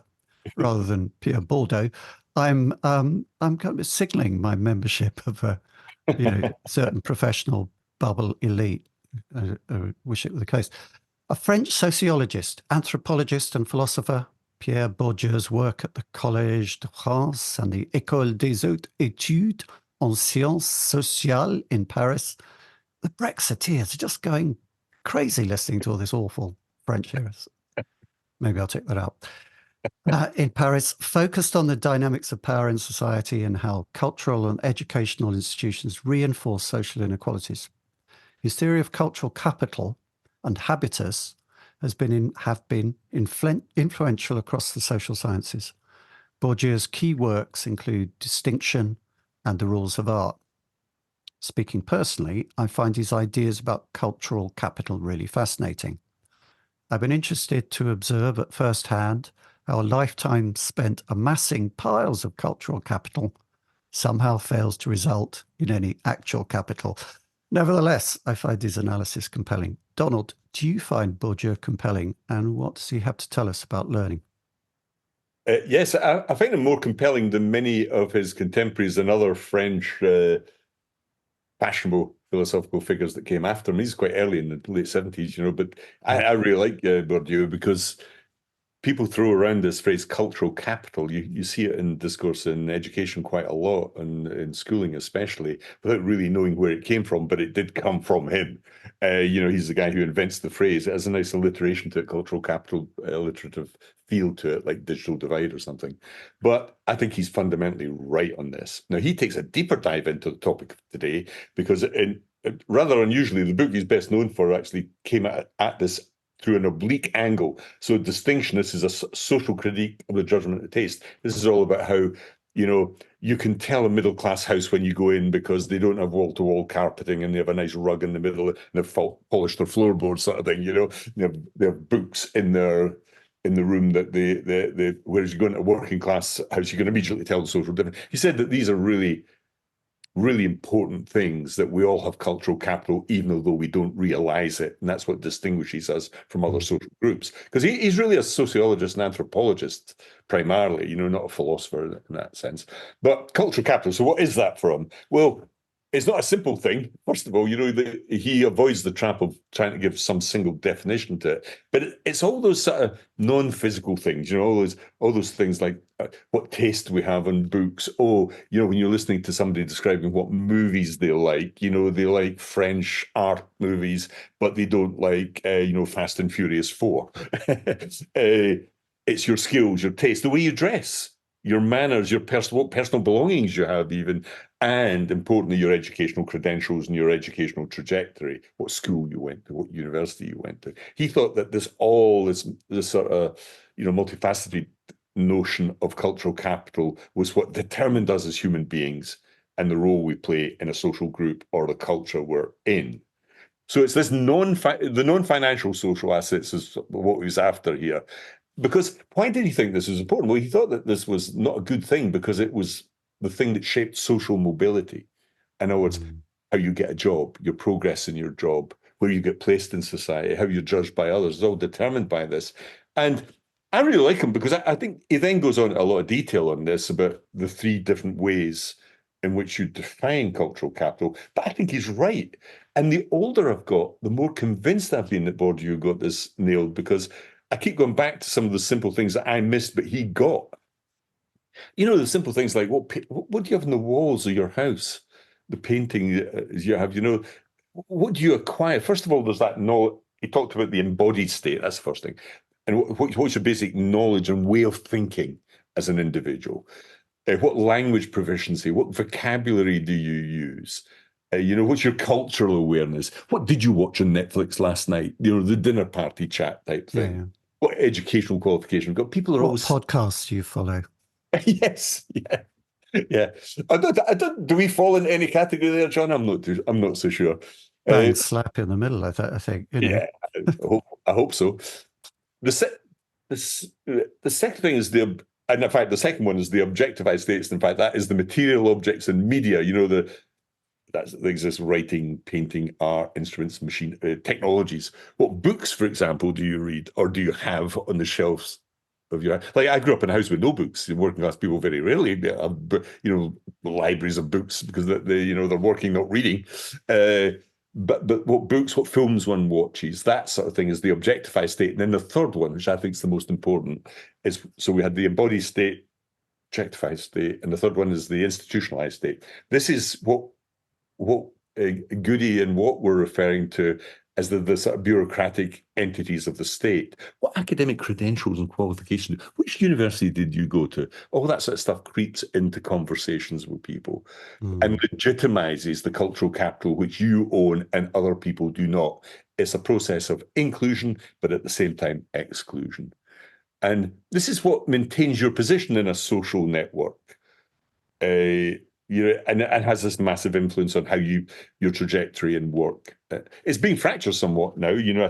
rather than Pierre Bourdieu, I'm kind of signalling my membership of a certain professional bubble elite. I wish it were the case. A French sociologist, anthropologist, and philosopher, Pierre Bourdieu's work at the Collège de France and the École des Hautes Études en Sciences Sociales in Paris. The Brexiteers are just going crazy listening to all this awful French here. Maybe I'll check that out. In Paris, focused on the dynamics of power in society and how cultural and educational institutions reinforce social inequalities. His theory of cultural capital and habitus have been influential across the social sciences. Bourdieu's key works include Distinction and The Rules of Art. Speaking personally, I find his ideas about cultural capital really fascinating. I've been interested to observe at first hand how a lifetime spent amassing piles of cultural capital somehow fails to result in any actual capital. Nevertheless, I find his analysis compelling. Donald, do you find Bourdieu compelling, and what does he have to tell us about learning? Yes, I find him more compelling than many of his contemporaries and other French fashionable philosophical figures that came after him. He's quite early in the late 70s, but I really like Bourdieu because people throw around this phrase cultural capital. You see it in discourse in education quite a lot, and in schooling especially, without really knowing where it came from, but it did come from him. He's the guy who invents the phrase. It has a nice alliteration to it, cultural capital, alliterative feel to it, like digital divide or something. But I think he's fundamentally right on this. Now, he takes a deeper dive into the topic today because rather unusually, the book he's best known for actually came at this through an oblique angle. So Distinction, this is a social critique of the judgment of taste. This is all about how, you can tell a middle-class house when you go in because they don't have wall-to-wall carpeting and they have a nice rug in the middle and they've polished their floorboards sort of thing, They have books in the room that they whereas you go into a working class house, you can immediately tell the social difference. He said that these are really really important things, that we all have cultural capital, even although we don't realize it. And that's what distinguishes us from other social groups. Because he's really a sociologist and anthropologist, primarily, not a philosopher in that sense. But cultural capital, so what is that for him? Well, it's not a simple thing. First of all, he avoids the trap of trying to give some single definition to it. But it's all those sort of non-physical things, all those things like what taste we have in books. Oh, when you're listening to somebody describing what movies they like, they like French art movies, but they don't like, Fast and Furious 4. It's your skills, your taste, the way you dress, your manners, what personal belongings you have even, and importantly, your educational credentials and your educational trajectory, what school you went to, what university you went to. He thought that this sort of, multifaceted notion of cultural capital was what determined us as human beings and the role we play in a social group or the culture we're in. So it's this the non-financial social assets is what he was after here. Because why did he think this was important? Well, he thought that this was not a good thing because it was the thing that shaped social mobility. In other words, how you get a job, your progress in your job, where you get placed in society, how you're judged by others, is all determined by this. And I really like him because I think he then goes on a lot of detail on this about the 3 different ways in which you define cultural capital. But I think he's right. And the older I've got, the more convinced I've been that Bourdieu got this nailed, because I keep going back to some of the simple things that I missed, but he got. The simple things like what do you have on the walls of your house? The painting you have, what do you acquire? First of all, there's that knowledge. He talked about the embodied state. That's the first thing. And what's your basic knowledge and way of thinking as an individual? What language proficiency? What vocabulary do you use? What's your cultural awareness? What did you watch on Netflix last night? The dinner party chat type thing. Yeah. What educational qualification? People are always. What podcasts do you follow? Yes, yeah. I don't. Do we fall in any category there, John? I'm not so sure. Bang slap in the middle. I think. Yeah, I hope so. The second thing is and in fact, the second one is the objectified states. In fact, that is the material objects in media. That exists: writing, painting, art, instruments, machine technologies. What books, for example, do you read or do you have on the shelves of your? Like, I grew up in a house with no books. Working class people very rarely have, libraries of books because they're working, not reading. But what books, what films one watches, that sort of thing is the objectified state. And then the third one, which I think is the most important, is so we had the embodied state, objectified state, and the third one is the institutionalized state. This is what Goody and what we're referring to as the sort of bureaucratic entities of the state. What academic credentials and qualifications? Which university did you go to? All that sort of stuff creeps into conversations with people and legitimizes the cultural capital which you own and other people do not. It's a process of inclusion, but at the same time, exclusion. And this is what maintains your position in a social network. And has this massive influence on how your trajectory and work. It's being fractured somewhat now. I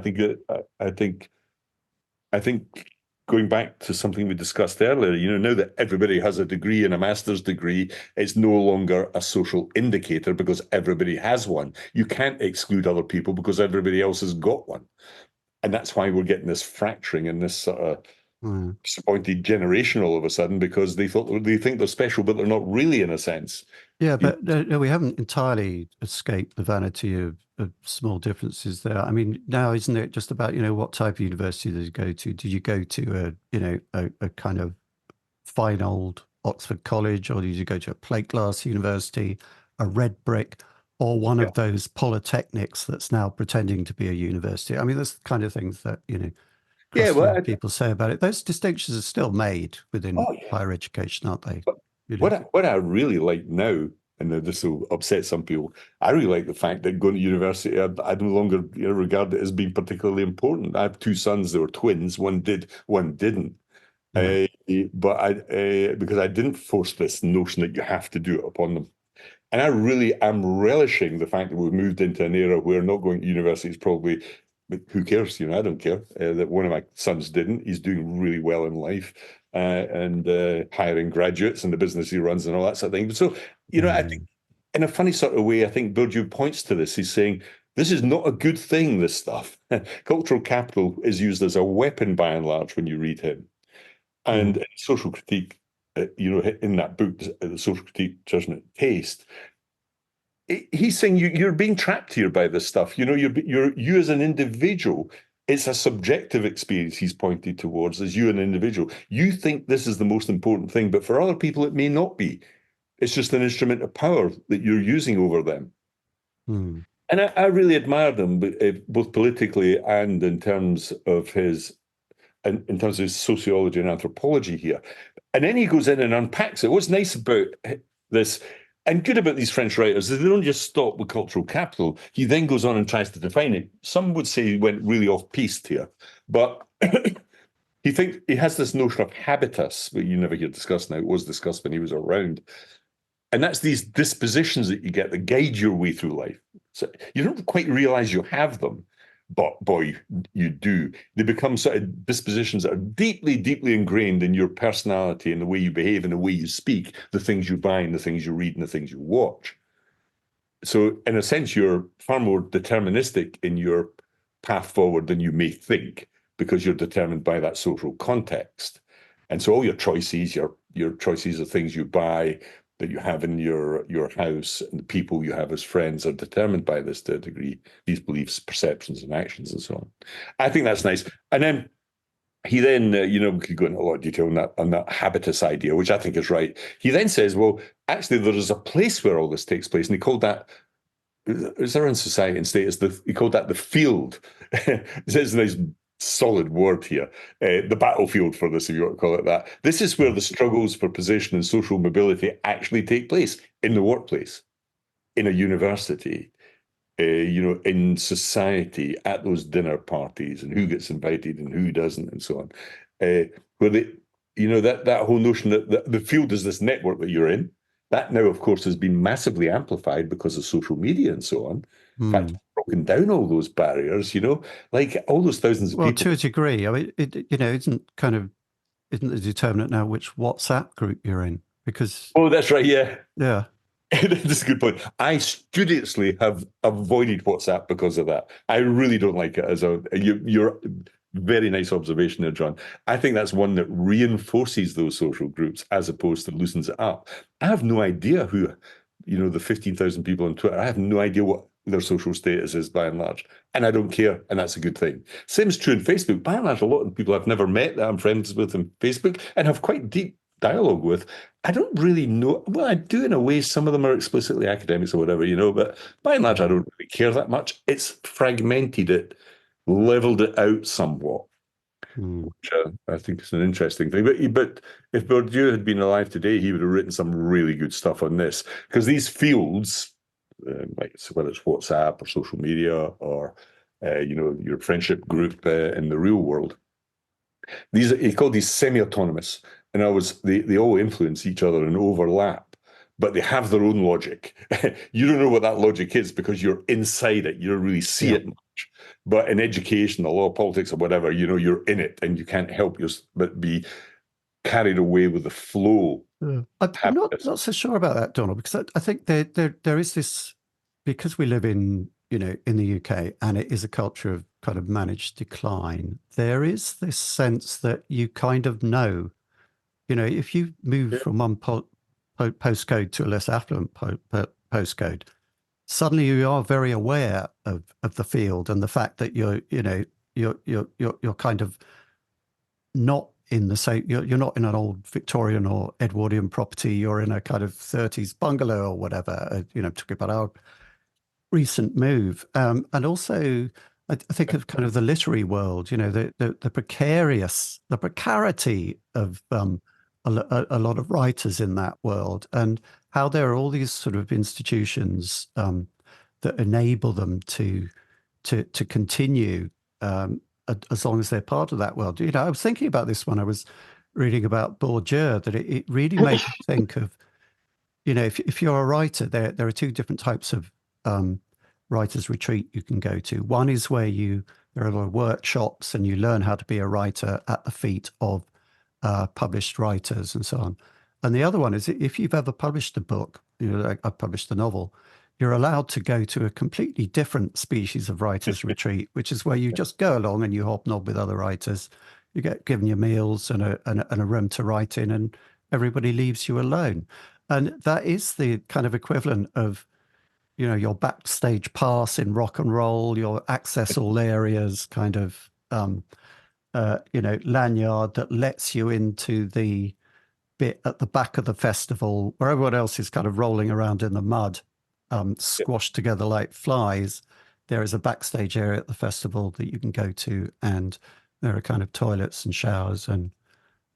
think going back to something we discussed earlier. Now that everybody has a degree and a master's degree, it's no longer a social indicator because everybody has one. You can't exclude other people because everybody else has got one, and that's why we're getting this fracturing and this sort of disappointed generation all of a sudden because they think they're special, but they're not really in a sense. Yeah, but no, we haven't entirely escaped the vanity of small differences there. I mean, now isn't it just about what type of university did you go to? Did you go to a kind of fine old Oxford college, or did you go to a plate glass university, a red brick, or one of those polytechnics that's now pretending to be a university? I mean, that's the kind of things that people say about it. Those distinctions are still made within higher education, aren't they? What I really like now, and this will upset some people, I really like the fact that going to university, I no longer regard it as being particularly important. I have 2 sons that were twins. One did, one didn't. But because I didn't force this notion that you have to do it upon them. And I really am relishing the fact that we've moved into an era where not going to university is probably, but who cares? I don't care that one of my sons didn't. He's doing really well in life and hiring graduates and the business he runs and all that sort of thing. So, I think in a funny sort of way, I think Bourdieu points to this. He's saying, this is not a good thing, this stuff. Cultural capital is used as a weapon by and large when you read him. And in social critique, in that book, The Social Critique, Judgment, Taste, he's saying you're being trapped here by this stuff. You as an individual, it's a subjective experience he's pointed towards as you an individual. You think this is the most important thing, but for other people, it may not be. It's just an instrument of power that you're using over them. And I really admired him, both politically and in terms of his sociology and anthropology here. And then he goes in and unpacks it. What's nice about this and good about these French writers is they don't just stop with cultural capital. He then goes on and tries to define it. Some would say he went really off-piste here, but he has this notion of habitus, that you never hear discussed now. It was discussed when he was around. And that's these dispositions that you get that guide your way through life. So you don't quite realize you have them, but boy, you do. They become sort of dispositions that are deeply, deeply ingrained in your personality and the way you behave and the way you speak, the things you buy and the things you read and the things you watch. So in a sense, you're far more deterministic in your path forward than you may think, because you're determined by that social context. And so all your choices, your choices of things you buy, that you have in your house, and the people you have as friends are determined by this to a degree, these beliefs, perceptions, and actions, and so on. I think that's nice. And then he then, we could go into a lot of detail on that habitus idea, which I think is right. He then says, well, actually, there is a place where all this takes place, and he called that, it's around society and state, he called that the field. It's a nice solid word here, the battlefield for this, if you want to call it that. This is where the struggles for position and social mobility actually take place, in the workplace, in a university, in society, at those dinner parties, and who gets invited and who doesn't, and so on. Where that whole notion that the field is this network that you're in, that now, of course, has been massively amplified because of social media and so on. In fact, broken down all those barriers, like all those thousands of people. Well, to a degree, I mean, isn't the determinant now which WhatsApp group you're in? Because that's right, yeah. That's a good point. I studiously have avoided WhatsApp because of that. I really don't like it your very nice observation there, John. I think that's one that reinforces those social groups as opposed to loosens it up. I have no idea who, the 15,000 people on Twitter, I have no idea what their social status is by and large. And I don't care, and that's a good thing. Same is true in Facebook. By and large, a lot of people I've never met that I'm friends with on Facebook and have quite deep dialogue with, I don't really know. Well, I do in a way. Some of them are explicitly academics or whatever, but by and large, I don't really care that much. It's fragmented it, leveled it out somewhat, which I think is an interesting thing. But if Bourdieu had been alive today, he would have written some really good stuff on this, because these fields, like whether it's WhatsApp or social media or your friendship group in the real world, he called these semi-autonomous. In other words, they all influence each other and overlap, but they have their own logic. You don't know what that logic is because you're inside it. You don't really see it much. But in education, the law, politics, or whatever, you're in it and you can't help but be carried away with the flow. I'm not so sure about that, Donald, because I think there is this, because we live in the UK and it is a culture of kind of managed decline, there is this sense that you kind of know, if you move from one postcode to a less affluent postcode, suddenly you are very aware of the field and the fact that you're kind of not in the same, you're not in an old Victorian or Edwardian property, you're in a kind of 30s bungalow or whatever, talking about our recent move. And also, I think of kind of the literary world, the precarity of a lot of writers in that world, and how there are all these sort of institutions that enable them to continue as long as they're part of that world. I was thinking about this when I was reading about Bourdieu, that it really made me think of, if you're a writer, there are two different types of writer's retreat you can go to. One is where there are a lot of workshops and you learn how to be a writer at the feet of published writers and so on. And the other one is, if you've ever published a book, like I published the novel, you're allowed to go to a completely different species of writers' retreat, which is where you just go along and you hobnob with other writers. You get given your meals and a room to write in, and everybody leaves you alone. And that is the kind of equivalent of, your backstage pass in rock and roll, your access all areas kind of, lanyard that lets you into the bit at the back of the festival where everyone else is kind of rolling around in the mud, squashed together like flies. There is a backstage area at the festival that you can go to, and there are kind of toilets and showers and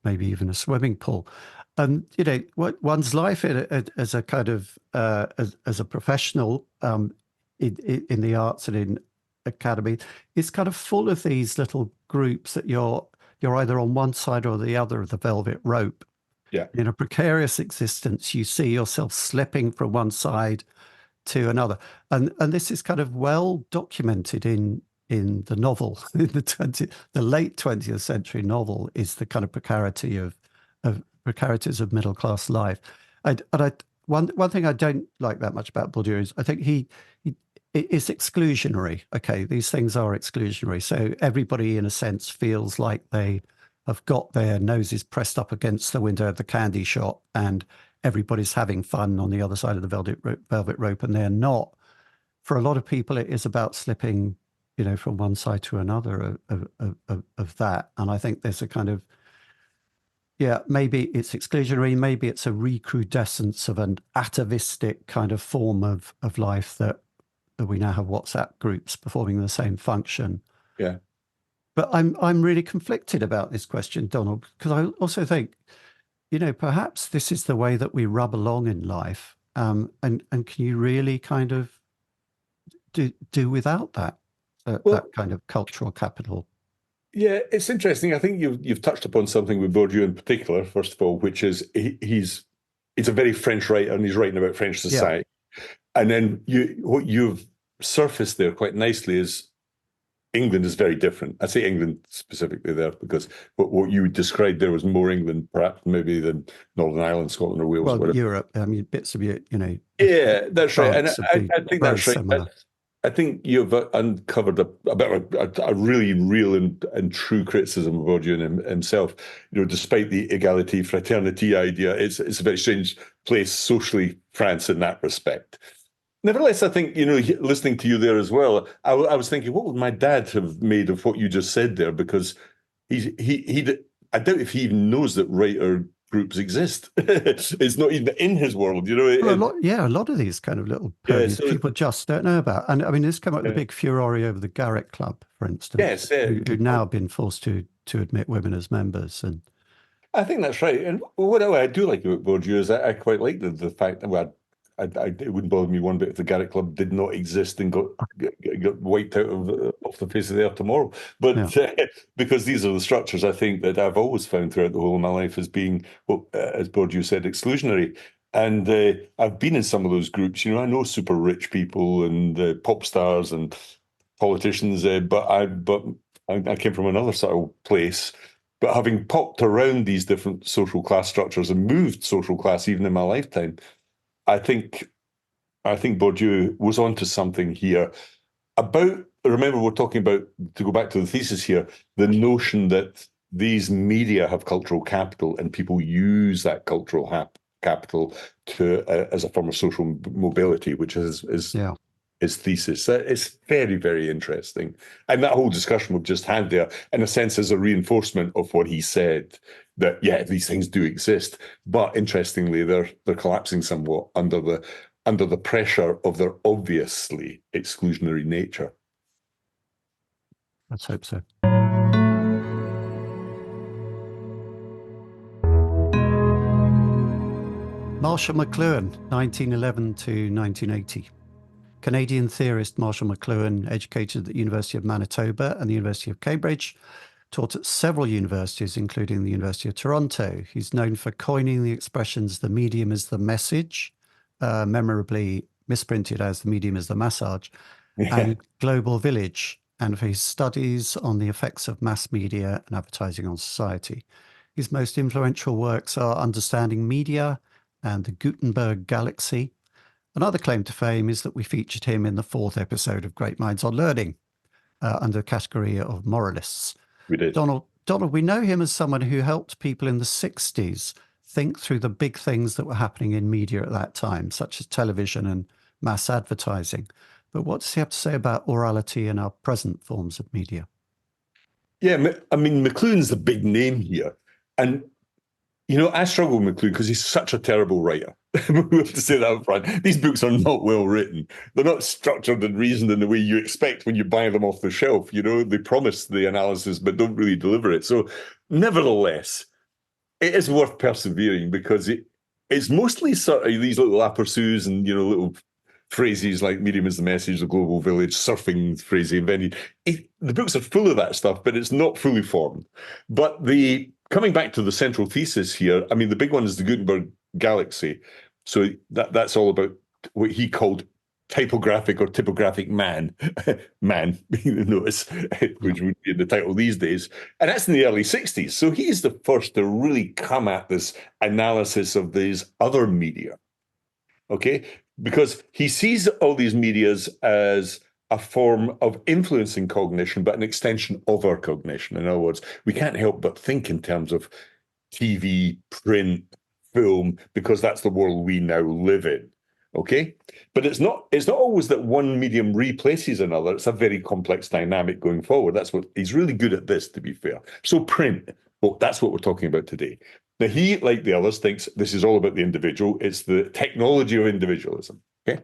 maybe even a swimming pool. And what one's life as a kind of as a professional in the arts and in academy is kind of full of these little groups that you're either on one side or the other of the velvet rope. Yeah. In a precarious existence, you see yourself slipping from one side to another, and this is kind of well documented in the novel. In the late 20th century novel is the kind of precarities of middle class life. One thing I don't like that much about Bourdieu is I think he is exclusionary. Okay, these things are exclusionary, so everybody in a sense feels like they have got their noses pressed up against the window of the candy shop and everybody's having fun on the other side of the velvet rope, and they're not. For a lot of people, it is about slipping, from one side to another of that. And I think there's a kind of, maybe it's exclusionary, maybe it's a recrudescence of an atavistic kind of form of life that we now have WhatsApp groups performing the same function. Yeah. But I'm really conflicted about this question, Donald, because I also think, perhaps this is the way that we rub along in life. And can you really kind of do without that kind of cultural capital? Yeah, it's interesting. I think you've touched upon something with Bourdieu in particular, first of all, which is he's a very French writer and he's writing about French society. Yeah. And then what you've surfaced there quite nicely is England is very different. I say England specifically there because what you described there was more England, perhaps maybe than Northern Ireland, Scotland, or Wales. Well, Europe. I mean, bits of it, Yeah, that's right, and I think that's right. Similar. I think you've uncovered a really real and true criticism of Bourdieu himself. Despite the equality, fraternity idea, it's a very strange place socially, France, in that respect. Nevertheless, I think, listening to you there as well, I was thinking, what would my dad have made of what you just said there? Because I doubt if he even knows that writer groups exist. It's not even in his world, Well, a lot of these kind of little ponies people just don't know about. And I mean, this came up with the big furore over the Garrick Club, for instance, who now have been forced to admit women as members. And I think that's right. And what I do like about Bourdieu is I quite like the fact that, it wouldn't bother me one bit if the Garrick Club did not exist and got wiped out off the face of the earth tomorrow. But because these are the structures, I think, that I've always found throughout the whole of my life as being, as Bourdieu said, exclusionary. And I've been in some of those groups. I know super rich people and pop stars and politicians, but I came from another sort of place. But having popped around these different social class structures and moved social class even in my lifetime, I think Bourdieu was onto something here remember we're talking about, to go back to the thesis here, the notion that these media have cultural capital and people use that cultural capital as a form of social mobility, which is his thesis. It's very, very interesting. And that whole discussion we've just had there, in a sense, is a reinforcement of what he said, that, these things do exist. But interestingly, they're collapsing somewhat under the pressure of their obviously exclusionary nature. Let's hope so. Marshall McLuhan, 1911 to 1980. Canadian theorist Marshall McLuhan, educated at the University of Manitoba and the University of Cambridge, taught at several universities, including the University of Toronto. He's known for coining the expressions, the medium is the message, memorably misprinted as the medium is the massage, and global village, and for his studies on the effects of mass media and advertising on society. His most influential works are Understanding Media and the Gutenberg Galaxy. Another claim to fame is that we featured him in the 4th episode of Great Minds on Learning under the category of moralists. We did. Donald, we know him as someone who helped people in the 60s think through the big things that were happening in media at that time, such as television and mass advertising. But what does he have to say about orality and our present forms of media? Yeah, I mean, McLuhan's the big name here. And, you know, I struggle with McLuhan because he's such a terrible writer. We have to say that up front. These books are not well written. They're not structured and reasoned in the way you expect when you buy them off the shelf. You know, they promise the analysis but don't really deliver it. So, nevertheless, it is worth persevering because it's mostly sort of these little aperçus and, you know, little phrases like medium is the message, the global village, surfing phrase he invented. The books are full of that stuff, but it's not fully formed. But coming back to the central thesis here, I mean, the big one is the Gutenberg Galaxy. So that's all about what he called typographic or typographic man, being the notice, which would be in the title these days. And that's in the early 60s. So he's the first to really come at this analysis of these other media. Okay? Because he sees all these medias as a form of influencing cognition, but an extension of our cognition. In other words, we can't help but think in terms of TV, print, film, because that's the world we now live in. Okay? But it's not always that one medium replaces another. It's a very complex dynamic going forward. That's what he's really good at this, to be fair. So print, well, that's what we're talking about today. Now, he, like the others, thinks this is all about the individual. It's the technology of individualism. Okay?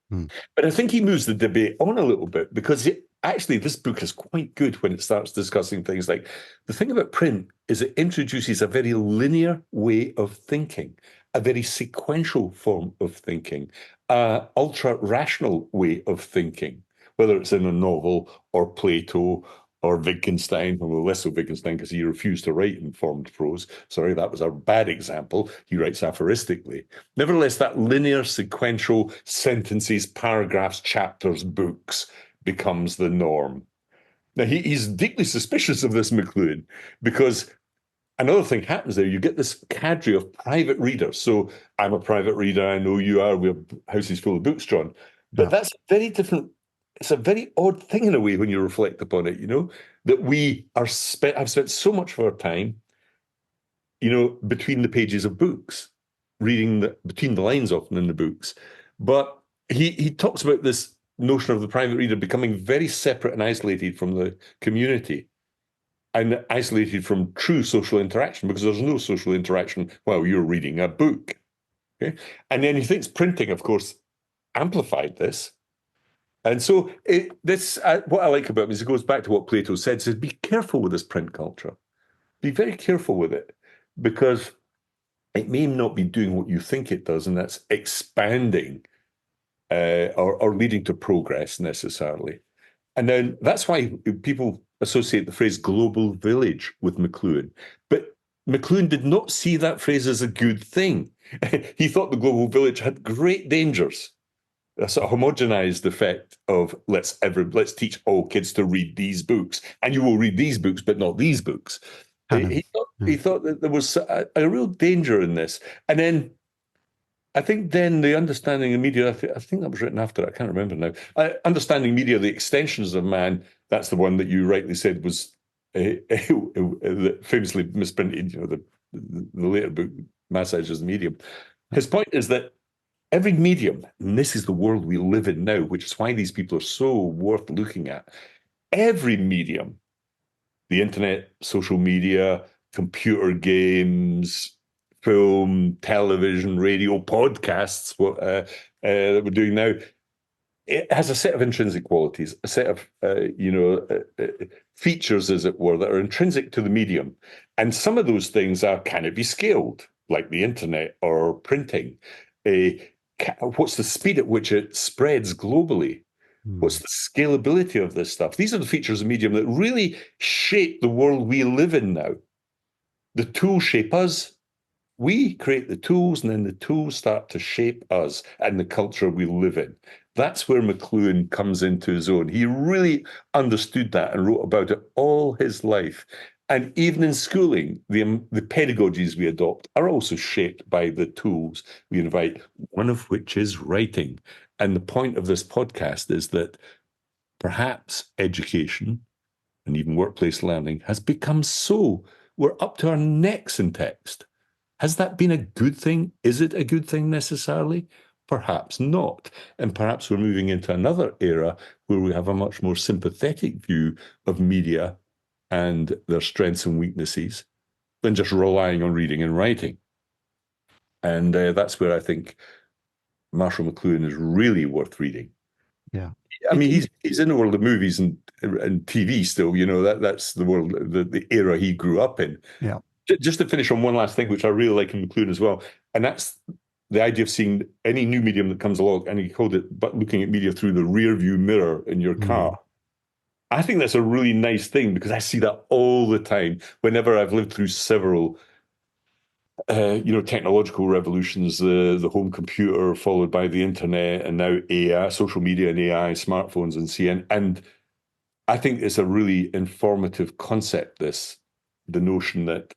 But I think he moves the debate on a little bit because actually this book is quite good when it starts discussing things like the thing about print is it introduces a very linear way of thinking, a very sequential form of thinking, ultra-rational way of thinking, whether it's in a novel or Plato or Wittgenstein, well, less so Wittgenstein because he refused to write in formed prose. Sorry, that was a bad example. He writes aphoristically. Nevertheless, that linear, sequential sentences, paragraphs, chapters, books becomes the norm. Now, he's deeply suspicious of this McLuhan because another thing happens there. You get this cadre of private readers. So I'm a private reader. I know you are. We have houses full of books, John. But that's very different. It's a very odd thing in a way when you reflect upon it, you know, that I've spent so much of our time, you know, between the pages of books, reading between the lines often in the books. But he talks about this notion of the private reader becoming very separate and isolated from the community and isolated from true social interaction because there's no social interaction while you're reading a book. Okay? And then he thinks printing, of course, amplified this. And so what I like about him is it goes back to what Plato said, says be careful with this print culture. Be very careful with it because it may not be doing what you think it does, and that's expanding or leading to progress necessarily. And then that's why people associate the phrase global village with McLuhan. But McLuhan did not see that phrase as a good thing. He thought the global village had great dangers. A sort of homogenized effect of let's teach all kids to read these books, and you will read these books, but not these books. He thought that there was a real danger in this. And then I think the understanding of media, I think that was written after it, I can't remember now. Understanding media, the extensions of man, that's the one that you rightly said was famously misprinted, you know, the later book, Massage as the Medium. His point is that every medium, and this is the world we live in now, which is why these people are so worth looking at. Every medium, the internet, social media, computer games, film, television, radio, podcasts, what that we're doing now, it has a set of intrinsic qualities, a set of features, as it were, that are intrinsic to the medium. And some of those things can it be scaled, like the internet or printing? What's the speed at which it spreads globally? What's the scalability of this stuff? These are the features of medium that really shape the world we live in now. The tools shape us. We create the tools, and then the tools start to shape us and the culture we live in. That's where McLuhan comes into his own. He really understood that and wrote about it all his life. And even in schooling, the pedagogies we adopt are also shaped by the tools we invite, one of which is writing. And the point of this podcast is that perhaps education and even workplace learning has become so we're up to our necks in text. Has that been a good thing? Is it a good thing necessarily? Perhaps not. And perhaps we're moving into another era where we have a much more sympathetic view of media and their strengths and weaknesses than just relying on reading and writing. And that's where I think Marshall McLuhan is really worth reading. Yeah. I mean, he's in the world of movies and TV still, that's the world, the era he grew up in. Yeah. Just to finish on one last thing, which I really like in McLuhan as well, and that's the idea of seeing any new medium that comes along, and he called it but looking at media through the rear view mirror in your car. I think that's a really nice thing because I see that all the time whenever I've lived through several technological revolutions, the home computer followed by the internet, and now AI, social media and AI, smartphones and CN. And I think it's a really informative concept, the notion that,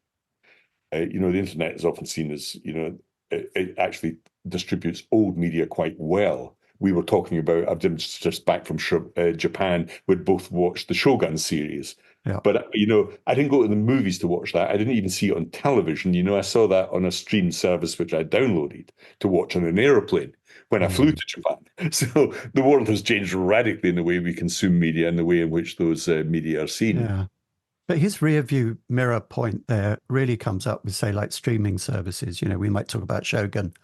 the internet is often seen as, it actually distributes old media quite well. We were talking about, I've just back from Japan, we'd both watched the Shogun series. Yeah. But, I didn't go to the movies to watch that. I didn't even see it on television. I saw that on a stream service, which I downloaded to watch on an aeroplane when I flew to Japan. So the world has changed radically in the way we consume media and the way in which those media are seen. Yeah. But his rear view mirror point there really comes up with, say, like streaming services. We might talk about Shogun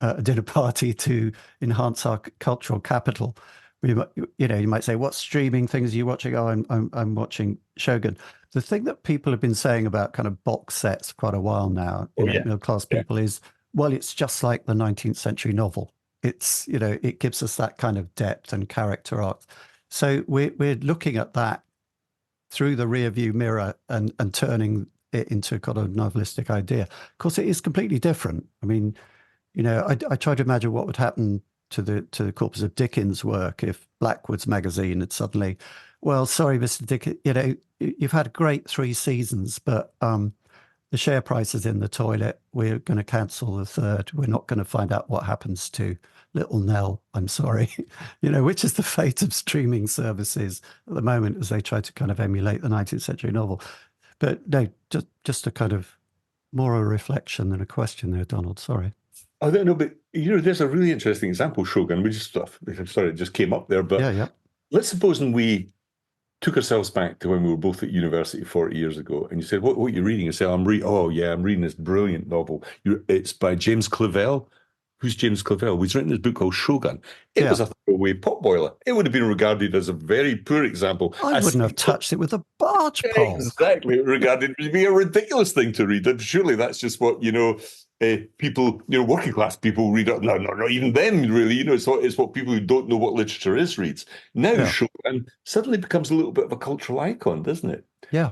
at a dinner party to enhance our cultural capital. You might say, what streaming things are you watching? Oh, I'm watching Shogun. The thing that people have been saying about kind of box sets for quite a while now, middle class people, is, well, it's just like the 19th century novel. It's, it gives us that kind of depth and character arc. So we're looking at that through the rear view mirror and turning it into a kind of novelistic idea. Of course, it is completely different. I mean, I try to imagine what would happen to the corpus of Dickens' work if Blackwood's magazine had suddenly, well, sorry, Mr. Dickens, you've had a great 3 seasons, but the share price is in the toilet. We're going to cancel the 3rd. We're not going to find out what happens to little Nell. I'm sorry, which is the fate of streaming services at the moment as they try to kind of emulate the 19th century novel. But no, just a kind of more a reflection than a question there, Donald. Sorry. I don't know, but there's a really interesting example, Shogun. It just came up there. But yeah. Let's suppose we took ourselves back to when we were both at university 40 years ago, and you said, "What are you reading?" I said, "I'm reading this brilliant novel. It's by James Clavell." Who's James Clavell? He's written this book called Shogun. It was a throwaway potboiler. It would have been regarded as a very poor example. I wouldn't have touched it with a barge pole. Exactly. Regarded to be a ridiculous thing to read. And surely that's just what, people, working class people read. No, not even them, really. It's what people who don't know what literature is reads. Now, Shogun suddenly becomes a little bit of a cultural icon, doesn't it? Yeah.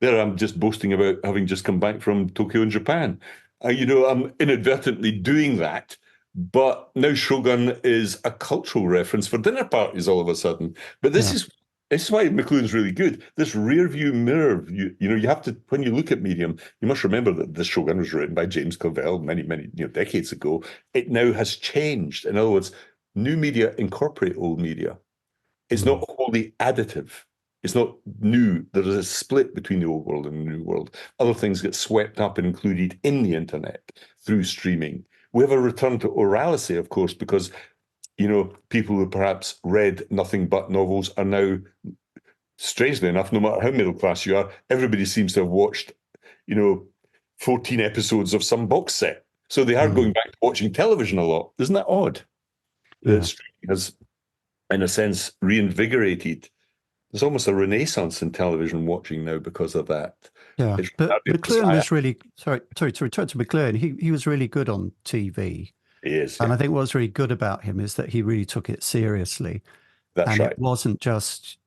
There I'm just boasting about having just come back from Tokyo in Japan. I'm inadvertently doing that, but now Shogun is a cultural reference for dinner parties all of a sudden. But this is why McLuhan's really good. This rear view mirror view, you have to, when you look at medium, you must remember that this Shogun was written by James Clavell many, many decades ago. It now has changed. In other words, new media incorporate old media. It's not wholly additive. It's not new. There is a split between the old world and the new world. Other things get swept up and included in the internet through streaming. We have a return to orality, of course, because, people who perhaps read nothing but novels are now, strangely enough, no matter how middle class you are, everybody seems to have watched, 14 episodes of some box set. So they are going back to watching television a lot. Isn't that odd? That streaming has, in a sense, reinvigorated. There's almost a renaissance in television watching now because of that. Yeah, but McLuhan was really, sorry, to return to McLuhan, he was really good on TV. He is. And I think what's really good about him is that he really took it seriously. That's right. It wasn't just,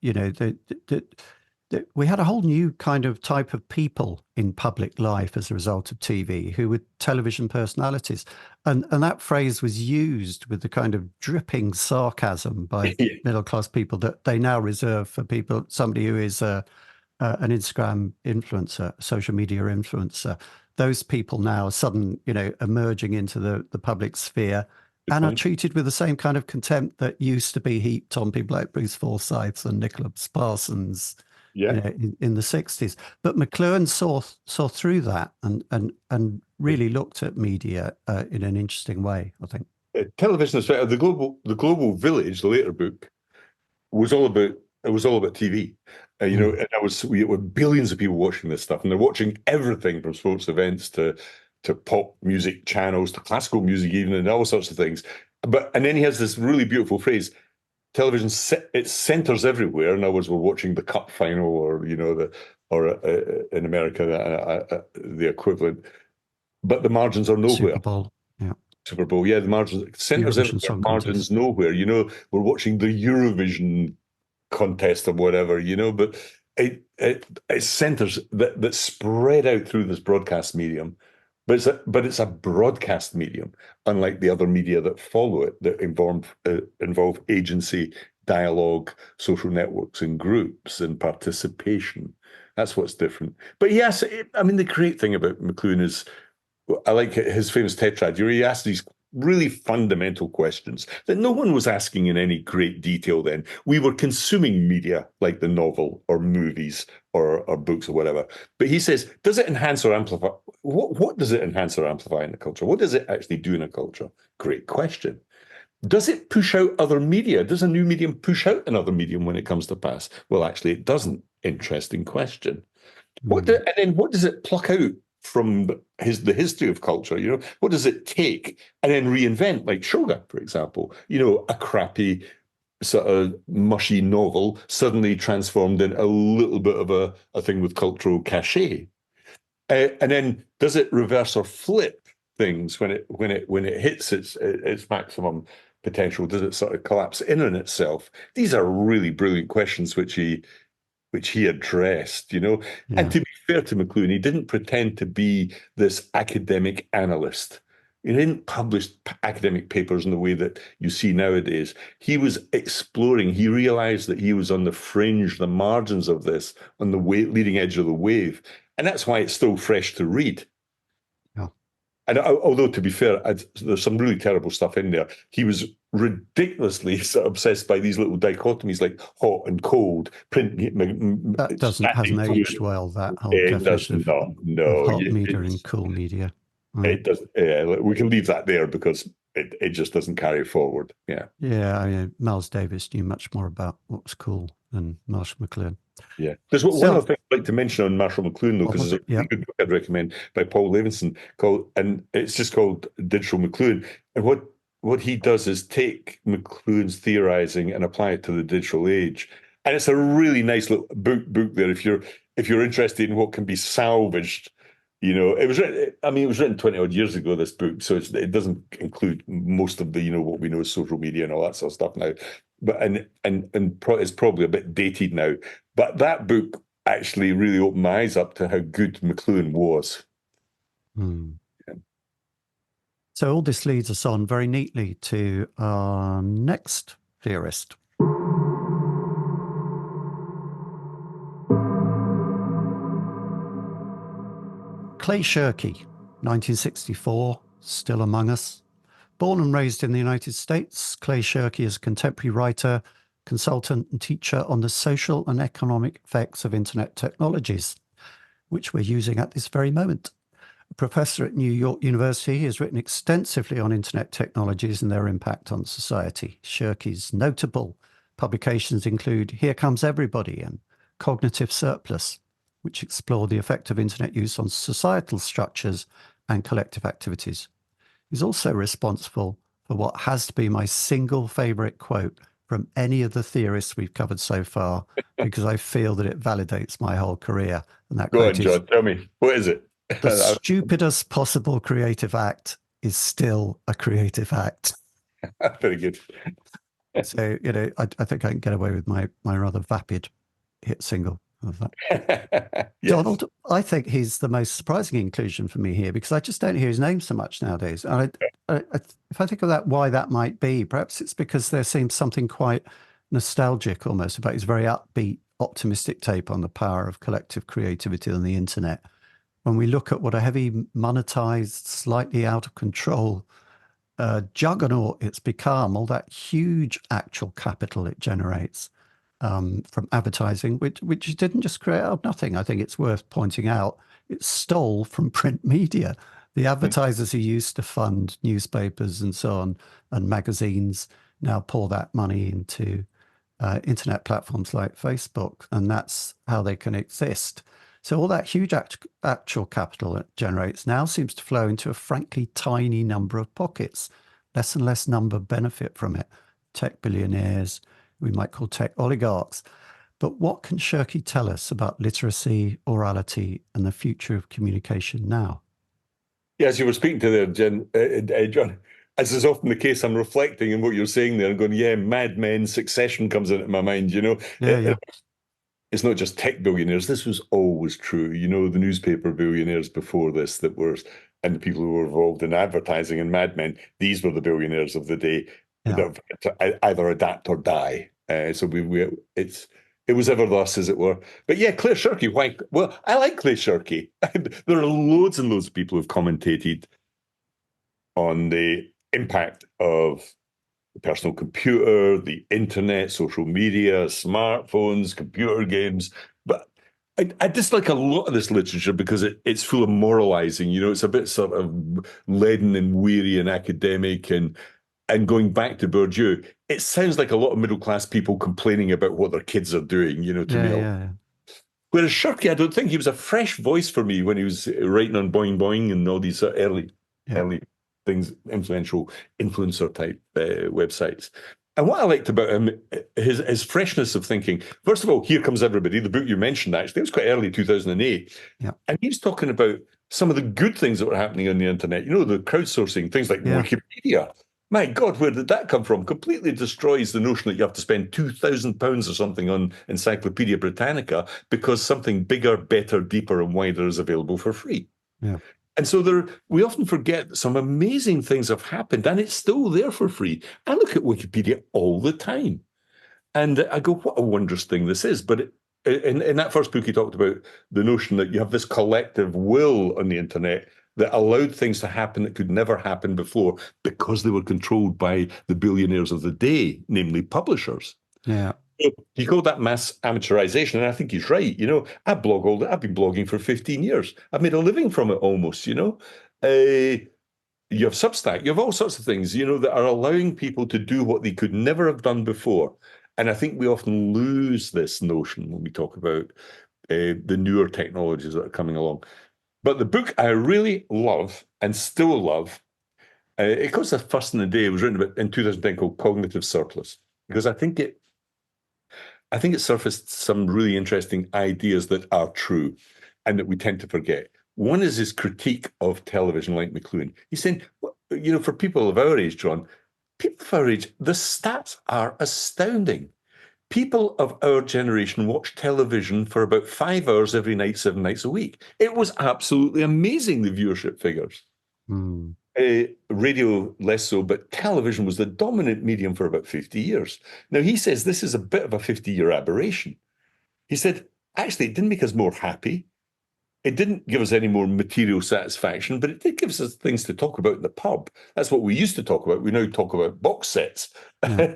we had a whole new kind of type of people in public life as a result of TV who were television personalities. And that phrase was used with the kind of dripping sarcasm by middle-class people that they now reserve for somebody who is a an Instagram influencer, social media influencer, those people now are emerging into the public sphere and are treated with the same kind of contempt that used to be heaped on people like Bruce Forsyth and Nicholas Parsons in the 60s. But McLuhan saw through that and really looked at media in an interesting way, I think. Television, the Global Village, the later book, was all about TV. And we were billions of people watching this stuff, and they're watching everything from sports events to pop music channels to classical music even, and all sorts of things. And then he has this really beautiful phrase: television, it centers everywhere. In other words, we're watching the Cup final, or in America the equivalent, but the margins are nowhere. Super Bowl, the margins, centers everywhere, margins nowhere. We're watching the Eurovision contest or whatever, but it centers that spread out through this broadcast medium. But it's a broadcast medium, unlike the other media that follow it, that involve agency, dialogue, social networks and groups and participation. That's what's different. But yes, the great thing about McLuhan is, I like his famous tetrad, where he asks these really fundamental questions that no one was asking in any great detail then. We were consuming media like the novel or movies or books or whatever. But he says, does it enhance or amplify? What does it enhance or amplify in a culture? What does it actually do in a culture? Great question. Does it push out other media? Does a new medium push out another medium when it comes to pass? Well, actually, it doesn't. Interesting question. And then what does it pluck out from the history of culture? What does it take and then reinvent, like Shoga, for example? A crappy sort of mushy novel suddenly transformed in a little bit of a thing with cultural cachet. And then does it reverse or flip things when it hits its maximum potential? Does it sort of collapse in on itself? These are really brilliant questions which he addressed, And to be fair to McLuhan, he didn't pretend to be this academic analyst. He didn't publish academic papers in the way that you see nowadays. He was exploring. He realized that he was on the fringe, the margins of this, on the leading edge of the wave. And that's why it's still fresh to read. Yeah. And although, to be fair, there's some really terrible stuff in there. He was ridiculously sort of obsessed by these little dichotomies like hot and cold. That hasn't aged well, that whole definition of hot media and cool media. It does. We can leave that there because it just doesn't carry forward. Yeah. Yeah. Miles Davis knew much more about what was cool than Marshall McLuhan. Yeah. There's one other thing I'd like to mention on Marshall McLuhan, though, because there's a really good book I'd recommend by Paul Levinson and it's just called Digital McLuhan. And what he does is take McLuhan's theorizing and apply it to the digital age. And it's a really nice little book there if you're interested in what can be salvaged. It was written 20 odd years ago, this book, so it doesn't include most of the, what we know as social media and all that sort of stuff now. But it's probably a bit dated now. But that book actually really opened my eyes up to how good McLuhan was. Yeah. So all this leads us on very neatly to our next theorist. Clay Shirky, 1964, still among us. Born and raised in the United States, Clay Shirky is a contemporary writer, consultant and teacher on the social and economic effects of internet technologies, which we're using at this very moment. A professor at New York University, he has written extensively on internet technologies and their impact on society. Shirky's notable publications include Here Comes Everybody and Cognitive Surplus, which explore the effect of internet use on societal structures and collective activities. He's also responsible for what has to be my single favorite quote from any of the theorists we've covered so far, because I feel that it validates my whole career. And that Go on, John, tell me, what is it? The stupidest possible creative act is still a creative act. Very good. So, I think I can get away with my rather vapid hit single of that. Yes. Donald, I think he's the most surprising inclusion for me here because I just don't hear his name so much nowadays. And if I think of that, why that might be, perhaps it's because there seems something quite nostalgic almost about his very upbeat, optimistic take on the power of collective creativity on the internet. When we look at what a heavy monetized, slightly out of control juggernaut it's become, all that huge actual capital it generates from advertising, which didn't just create out of nothing. I think it's worth pointing out it stole from print media. The advertisers who used to fund newspapers and so on and magazines now pour that money into internet platforms like Facebook, and that's how they can exist. So all that huge actual capital it generates now seems to flow into a frankly tiny number of pockets. Less and less number benefit from it. Tech billionaires, we might call tech oligarchs. But what can Shirky tell us about literacy, orality, and the future of communication now? Yeah, as you were speaking to there, John, as is often the case, I'm reflecting on what you're saying there and going, yeah, Mad Men, Succession comes into my mind, Yeah. It's not just tech billionaires. This was always true. The newspaper billionaires before this and the people who were involved in advertising and Mad Men, these were the billionaires of the day that have to either adapt or die. So it was ever thus, as it were. But yeah, Claire Shirky, why? Well, I like Claire Shirky. There are loads and loads of people who've commentated on the impact of the personal computer, the internet, social media, smartphones, computer games. But I dislike a lot of this literature because it's full of moralizing. It's a bit sort of leaden and weary and academic. And going back to Bourdieu, it sounds like a lot of middle-class people complaining about what their kids are doing, to me. Yeah. Whereas Shirky, I don't think he was a fresh voice for me when he was writing on Boing Boing and all these early things, influencer type websites. And what I liked about him, his freshness of thinking. First of all, Here Comes Everybody, the book you mentioned, actually, it was quite early, 2008. Yeah. And he's talking about some of the good things that were happening on the internet. The crowdsourcing, things like Wikipedia. My God, where did that come from? Completely destroys the notion that you have to spend £2,000 or something on Encyclopedia Britannica because something bigger, better, deeper, and wider is available for free. Yeah. And so we often forget that some amazing things have happened and it's still there for free. I look at Wikipedia all the time and I go, what a wondrous thing this is. But in that first book, he talked about the notion that you have this collective will on the internet that allowed things to happen that could never happen before because they were controlled by the billionaires of the day, namely publishers. Yeah. He called that mass amateurization, and I think he's right. I blog all that. I've been blogging for 15 years. I've made a living from it almost, You have Substack. You have all sorts of things, that are allowing people to do what they could never have done before. And I think we often lose this notion when we talk about the newer technologies that are coming along. But the book I really love and still love, it got the first in the day. It was written about in 2010 called Cognitive Surplus, because I think it surfaced some really interesting ideas that are true and that we tend to forget. One is his critique of television like McLuhan. He's saying, for people of our age, John, people of our age, the stats are astounding. People of our generation watch television for about 5 hours every night, 7 nights a week. It was absolutely amazing, the viewership figures. Radio less so, but television was the dominant medium for about 50 years. Now, he says this is a bit of a 50-year aberration. He said, actually, it didn't make us more happy. It didn't give us any more material satisfaction, but it did give us things to talk about in the pub. That's what we used to talk about. We now talk about box sets. Yeah.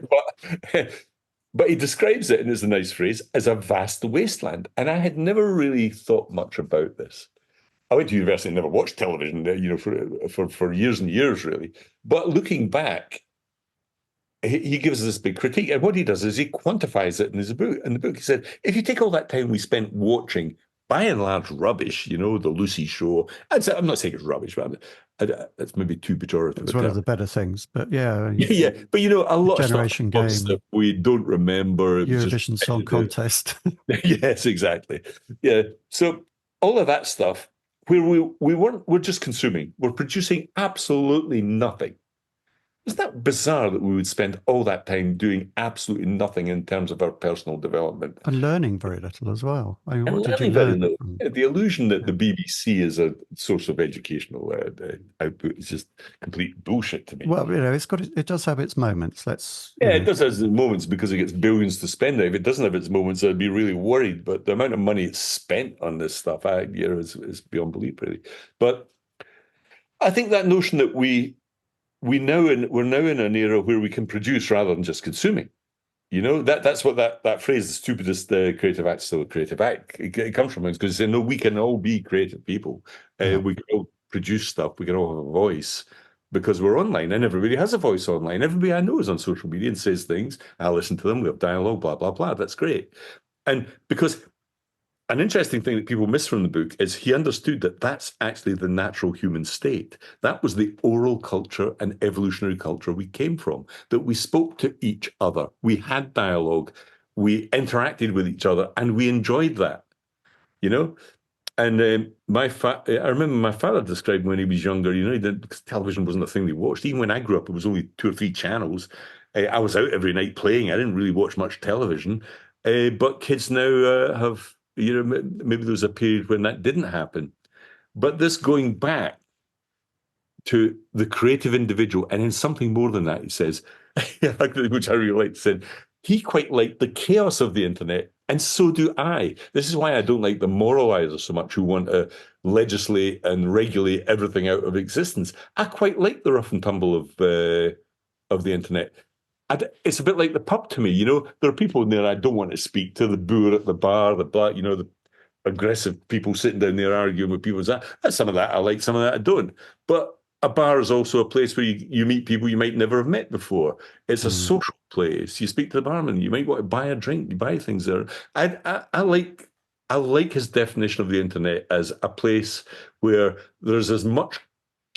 But he describes it, and it's a nice phrase, as a vast wasteland. And I had never really thought much about this. I went to university and never watched television, for years and years, really. But looking back, he gives us this big critique. And what he does is he quantifies it in his book. In the book, he said, if you take all that time we spent watching, by and large, rubbish, the Lucy show. I'm not saying it's rubbish, but that's maybe too pejorative. It's one of the better things, but yeah. Yeah, but a lot Generation of stuff we don't remember. Eurovision Song Contest. Yes, exactly. Yeah, so all of that stuff, where we're just consuming. We're producing absolutely nothing. Isn't that bizarre that we would spend all that time doing absolutely nothing in terms of our personal development? And learning very little as well. I mean, And what did you learning very learn little. from? The illusion that Yeah. the BBC is a source of educational output is just complete bullshit to me. Well, it does have its moments. Yeah, it does have its moments because it gets billions to spend. If it doesn't have its moments, I'd be really worried. But the amount of money it's spent on this stuff, is beyond belief, really. But I think that notion that we're now in an era where we can produce rather than just consuming. That's what that phrase, the stupidest creative act, still a creative act. It comes from, because no, we can all be creative people. Yeah. We can all produce stuff. We can all have a voice because we're online, and everybody has a voice online. Everybody I know is on social media and says things. I listen to them. We have dialogue. Blah blah blah. That's great. And because an interesting thing that people miss from the book is he understood that that's actually the natural human state. That was the oral culture and evolutionary culture we came from, that we spoke to each other. We had dialogue. We interacted with each other, and we enjoyed that, you know? And I remember my father described when he was younger, because television wasn't a thing they watched. Even when I grew up, it was only 2 or 3 channels. I was out every night playing. I didn't really watch much television. But kids now have, maybe there was a period when that didn't happen. But this going back to the creative individual, and in something more than that, he says, which I really liked, said, he quite liked the chaos of the internet, and so do I. This is why I don't like the moralizers so much, who want to legislate and regulate everything out of existence. I quite like the rough and tumble of the internet. It's a bit like the pub to me. There are people in there I don't want to speak to, the boor at the bar, the aggressive people sitting down there arguing with people. Some of that I like, some of that I don't. But a bar is also a place where you meet people you might never have met before. It's a social place. You speak to the barman. You might want to buy a drink. You buy things there. I like his definition of the internet as a place where there's as much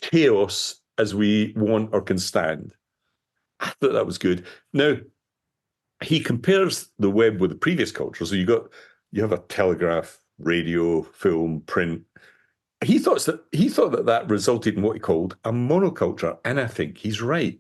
chaos as we want or can stand. I thought that was good. Now, he compares the web with the previous culture. So you have a telegraph, radio, film, print. He thought that resulted in what he called a monoculture, and I think he's right.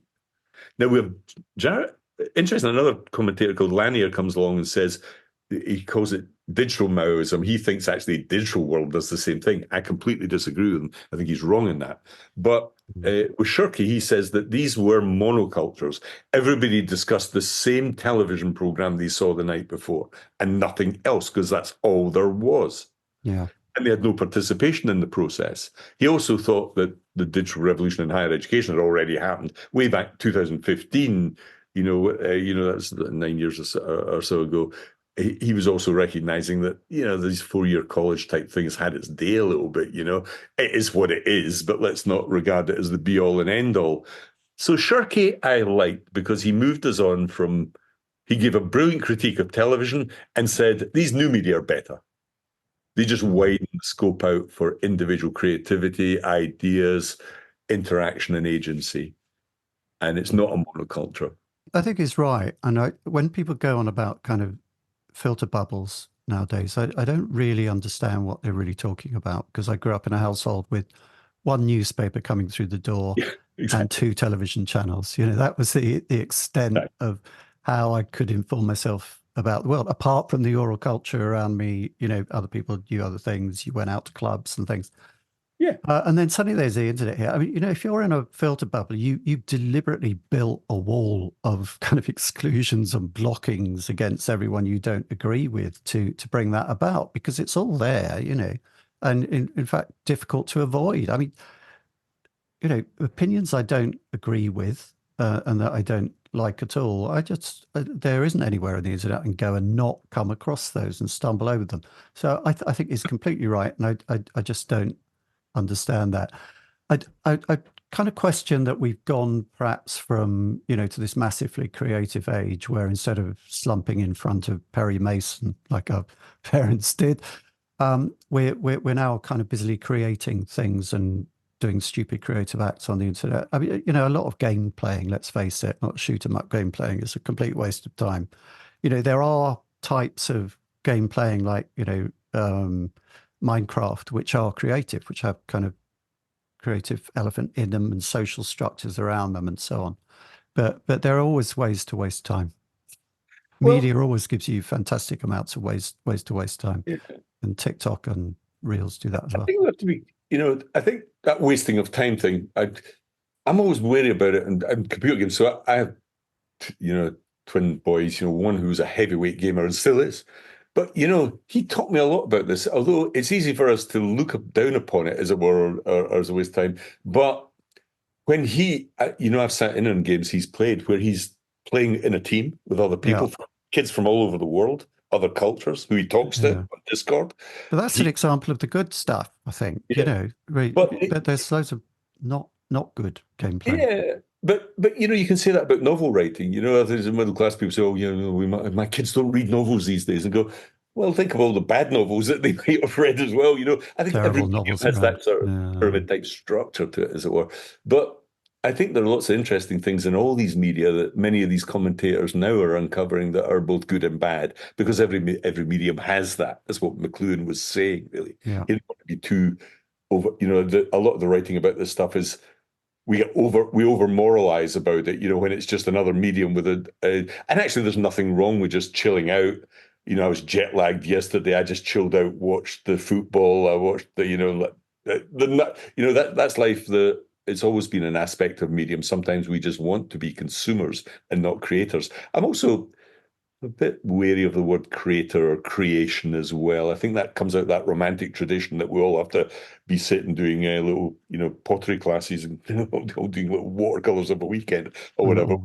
Now we have Jarrett. Interesting. Another commentator called Lanier comes along and says he calls it digital Maoism. He thinks actually digital world does the same thing. I completely disagree with him. I think he's wrong in that. But with Shirky, he says that these were monocultures. Everybody discussed the same television program they saw the night before and nothing else, because that's all there was. Yeah. And they had no participation in the process. He also thought that the digital revolution in higher education had already happened way back 2015. That's 9 years or so ago. He was also recognizing that, these 4-year college type things had its day a little bit, it is what it is, but let's not regard it as the be all and end all. So Shirky, I liked, because he moved us on from, he gave a brilliant critique of television and said, these new media are better. They just widen the scope out for individual creativity, ideas, interaction, and agency. And it's not a monoculture. I think he's right. And when people go on about kind of filter bubbles nowadays, I don't really understand what they're really talking about, because I grew up in a household with one newspaper coming through the door and 2 television channels. That was the extent of how I could inform myself about the world, apart from the oral culture around me. Other people do other things. You went out to clubs and things. Yeah. And then suddenly there's the internet here. I mean, if you're in a filter bubble, you've deliberately built a wall of kind of exclusions and blockings against everyone you don't agree with to bring that about, because it's all there, and in fact, difficult to avoid. I mean, opinions I don't agree with and that I don't like at all, there isn't anywhere on the internet I can go and not come across those and stumble over them. So I think he's completely right, and I just don't understand that. I kind of question that we've gone perhaps from to this massively creative age, where instead of slumping in front of Perry Mason like our parents did, we're now kind of busily creating things and doing stupid creative acts on the internet. I mean, a lot of game playing, let's face it, not shoot 'em up game playing, is a complete waste of time. There are types of game playing like Minecraft, which are creative, which have kind of creative element in them and social structures around them and so on. But there are always ways to waste time. Media always gives you fantastic amounts of ways to waste time. Yeah. And TikTok and Reels do that as well. I think we have to be, I think that wasting of time thing, I'm always wary about it. And computer games, so I have, twin boys, one who's a heavyweight gamer and still is. But, he taught me a lot about this, although it's easy for us to look down upon it, as it were, or as a waste of time. But when I've sat in on games he's played where he's playing in a team with other people, kids from all over the world, other cultures, who he talks to on Discord. But that's an example of the good stuff, I think. But there's loads of not good gameplay. Yeah, but you can say that about novel writing. There's middle class people say, my kids don't read novels these days, and go, well, think of all the bad novels that they might have read as well. I think every medium has that sort of pyramid type structure to it, as it were. But I think there are lots of interesting things in all these media that many of these commentators now are uncovering that are both good and bad, because every medium has that. That's what McLuhan was saying, really. Yeah. He didn't want to be too over. A lot of the writing about this stuff is we over moralize about it. When it's just another medium with and actually, there's nothing wrong with just chilling out. I was jet lagged yesterday. I just chilled out, watched the football. I watched that's life. It's always been an aspect of medium. Sometimes we just want to be consumers and not creators. I'm also a bit wary of the word creator or creation as well. I think that comes out of that romantic tradition that we all have to be sitting doing little, pottery classes and all doing little watercolors of a weekend or whatever.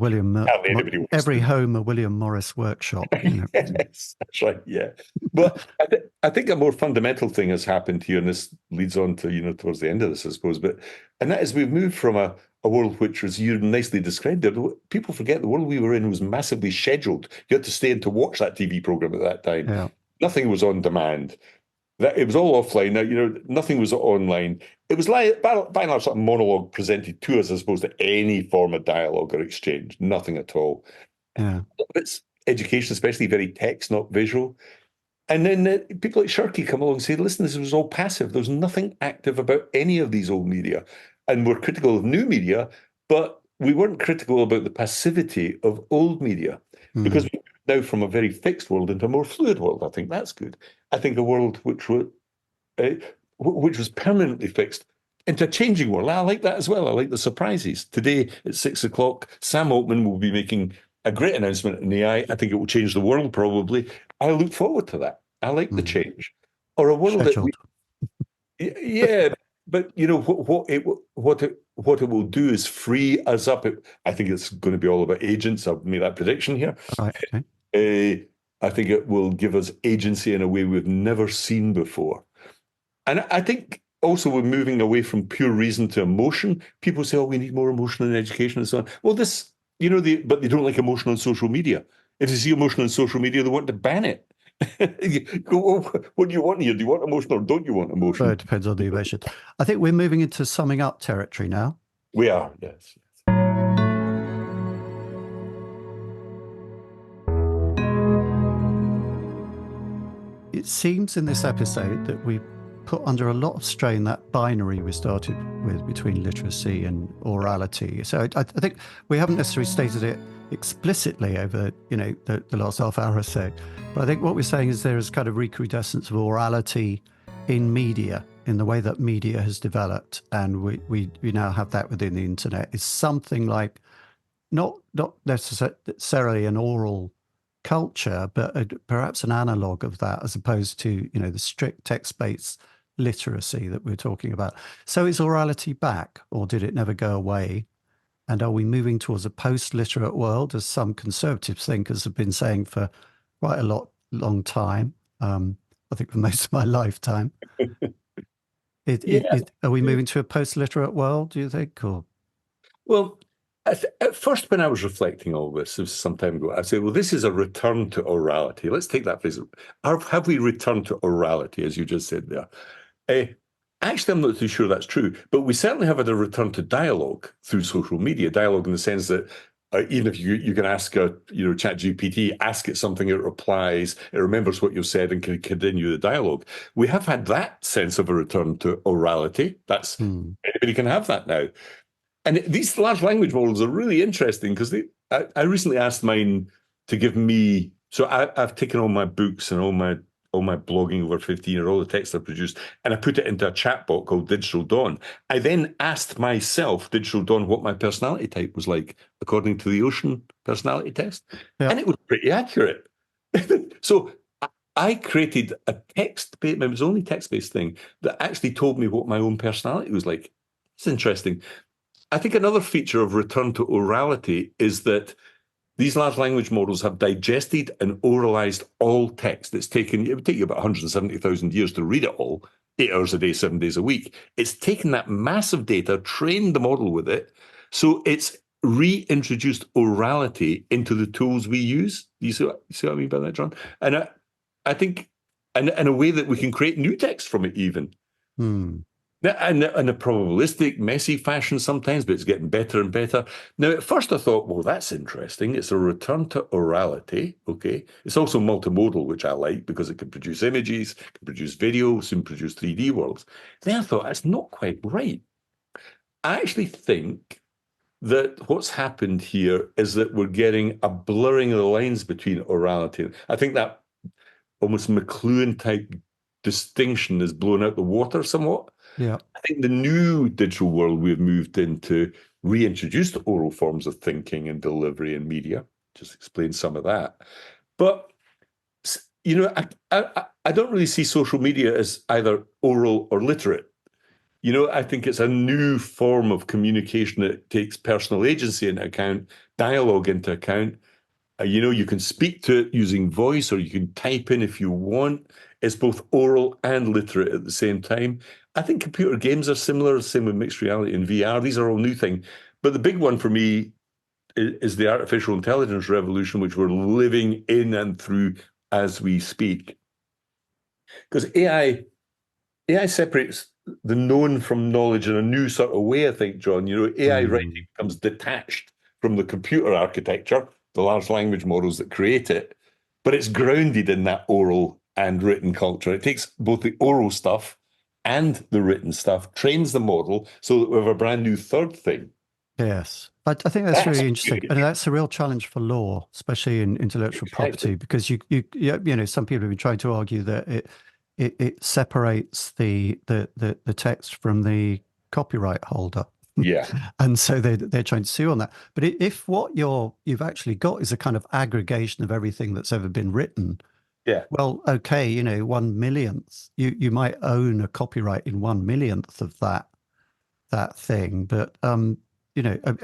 Every home a William Morris workshop. Yes, that's right. Yeah, but I think a more fundamental thing has happened here, and this leads on to towards the end of this, I suppose. And that is we've moved from a world which, as you nicely described it, people forget the world we were in was massively scheduled. You had to stay in to watch that TV program at that time. Yeah. Nothing was on demand. It was all offline. Now, nothing was online. It was like by and large sort of monologue presented to us as opposed to any form of dialogue or exchange. Nothing at all. Yeah. It's education, especially very text, not visual. And then people like Shirky come along and say, listen, this was all passive. There's nothing active about any of these old media. And we're critical of new media, but we weren't critical about the passivity of old media, because we're now from a very fixed world into a more fluid world. I think that's good. I think a world which was permanently fixed into a changing world. I like that as well. I like the surprises. Today at 6:00, Sam Altman will be making a great announcement in AI. I think it will change the world, probably. I look forward to that. I like the change. Or a world that but what it will do is free us up. I think it's going to be all about agents. I've made that prediction here. Right. Okay. I think it will give us agency in a way we've never seen before. And I think also we're moving away from pure reason to emotion. People say, "Oh, we need more emotion in education and so on." Well, but they don't like emotion on social media. If they see emotion on social media, they want to ban it. What do you want here? Do you want emotion or don't you want emotion? So it depends on the emotion. I think we're moving into summing up territory now. We are, yes. It seems in this episode that we put under a lot of strain that binary we started with between literacy and orality. So I think we haven't necessarily stated it explicitly over the last half hour or so, but I think what we're saying is there is kind of recrudescence of orality in media, in the way that media has developed, and we now have that within the internet. It's something like not necessarily an oral culture, but perhaps an analog of that, as opposed to the strict text-based literacy that we're talking about. So is orality back, or did it never go away? And are we moving towards a post-literate world, as some conservative thinkers have been saying for quite a long time? I think for most of my lifetime. Are we moving to a post-literate world, do you think? Or? Well, at first, when I was reflecting all this, it was some time ago, I said, well, this is a return to orality. Let's take that phrase. Have we returned to orality, as you just said there? Actually, I'm not too sure that's true, but we certainly have had a return to dialogue through social media, dialogue in the sense that even if you can ask ChatGPT, ask it something, it replies, it remembers what you've said and can continue the dialogue. We have had that sense of a return to orality. That's anybody can have that now. And these large language models are really interesting because I recently asked mine to give me. So I've taken all my books and all my blogging over 15 years, all the text I've produced, and I put it into a chatbot called Digital Dawn. I then asked myself, Digital Dawn, what my personality type was like according to the Ocean personality test, and it was pretty accurate. So I created a it was only text-based thing that actually told me what my own personality was like. It's interesting. I think another feature of return to orality is that these large language models have digested and oralized all text. It would take you about 170,000 years to read it all, 8 hours a day, 7 days a week. It's taken that massive data, trained the model with it, so it's reintroduced orality into the tools we use. You see what I mean by that, John? And I think in a way that we can create new text from it even. And in a probabilistic, messy fashion sometimes, but it's getting better and better. Now, at first I thought, well, that's interesting. It's a return to orality, okay? It's also multimodal, which I like because it can produce images, can produce video, soon produce 3D worlds. Then I thought, that's not quite right. I actually think that what's happened here is that we're getting a blurring of the lines between orality. I think that almost McLuhan type distinction is blown out the water somewhat. Yeah, I think the new digital world we've moved into reintroduced oral forms of thinking and delivery and media. Just explain some of that. But, I don't really see social media as either oral or literate. I think it's a new form of communication that takes personal agency into account, dialogue into account. You can speak to it using voice, or you can type in if you want. It's both oral and literate at the same time. I think computer games are similar, same with mixed reality and VR. These are all new things. But the big one for me is the artificial intelligence revolution, which we're living in and through as we speak. Because AI separates the known from knowledge in a new sort of way, I think, John. AI writing becomes detached from the computer architecture, the large language models that create it, but it's grounded in that oral and written culture. It takes both the oral stuff and the written stuff, trains the model so that we have a brand new third thing. Yes. I think that's really interesting. And that's a real challenge for law, especially in intellectual property, because some people have been trying to argue that it separates the text from the copyright holder. Yeah. And so they're trying to sue on that. But if what you've actually got is a kind of aggregation of everything that's ever been written, well, okay, 1/millionth, you might own a copyright in 1/millionth of that thing, but I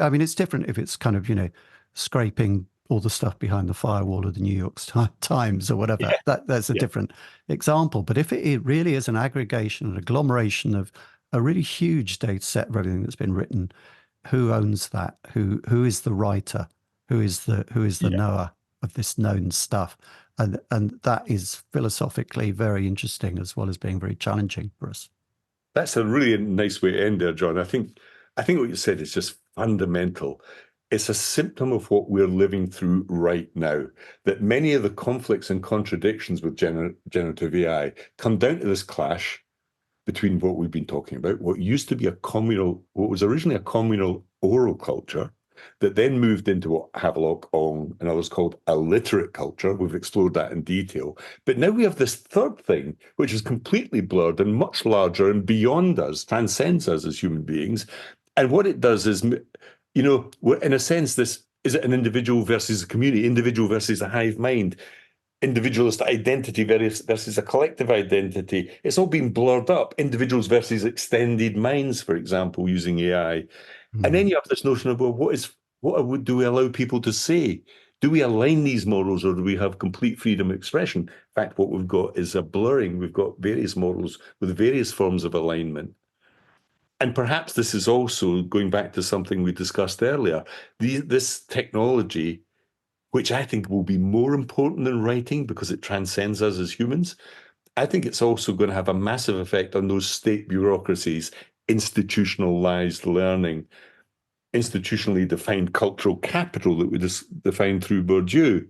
mean, it's different if it's kind of scraping all the stuff behind the firewall of the New York Times or whatever. That's a different example. But if it really is an aggregation, an agglomeration of a really huge data set of everything that's been written, who owns that? Who is the writer? Who is the knower of this known stuff? And that is philosophically very interesting as well as being very challenging for us. That's a really nice way to end there, John. I think what you said is just fundamental. It's a symptom of what we're living through right now, that many of the conflicts and contradictions with generative AI come down to this clash between what we've been talking about, what was originally a communal oral culture, that then moved into what Havelock and others called a literate culture. We've explored that in detail. But now we have this third thing, which is completely blurred and much larger and beyond us, transcends us as human beings. And what it does is, we're, in a sense, is it an individual versus a community, individual versus a hive mind, individualist identity versus a collective identity. It's all been blurred up. Individuals versus extended minds, for example, using AI. And then you have this notion of, well, what do we allow people to say? Do we align these models, or do we have complete freedom of expression? In fact, what we've got is a blurring. We've got various models with various forms of alignment. And perhaps this is also going back to something we discussed earlier. This technology, which I think will be more important than writing because it transcends us as humans, I think it's also going to have a massive effect on those state bureaucracies, institutionalized learning. institutionally defined cultural capital that we defined through Bourdieu,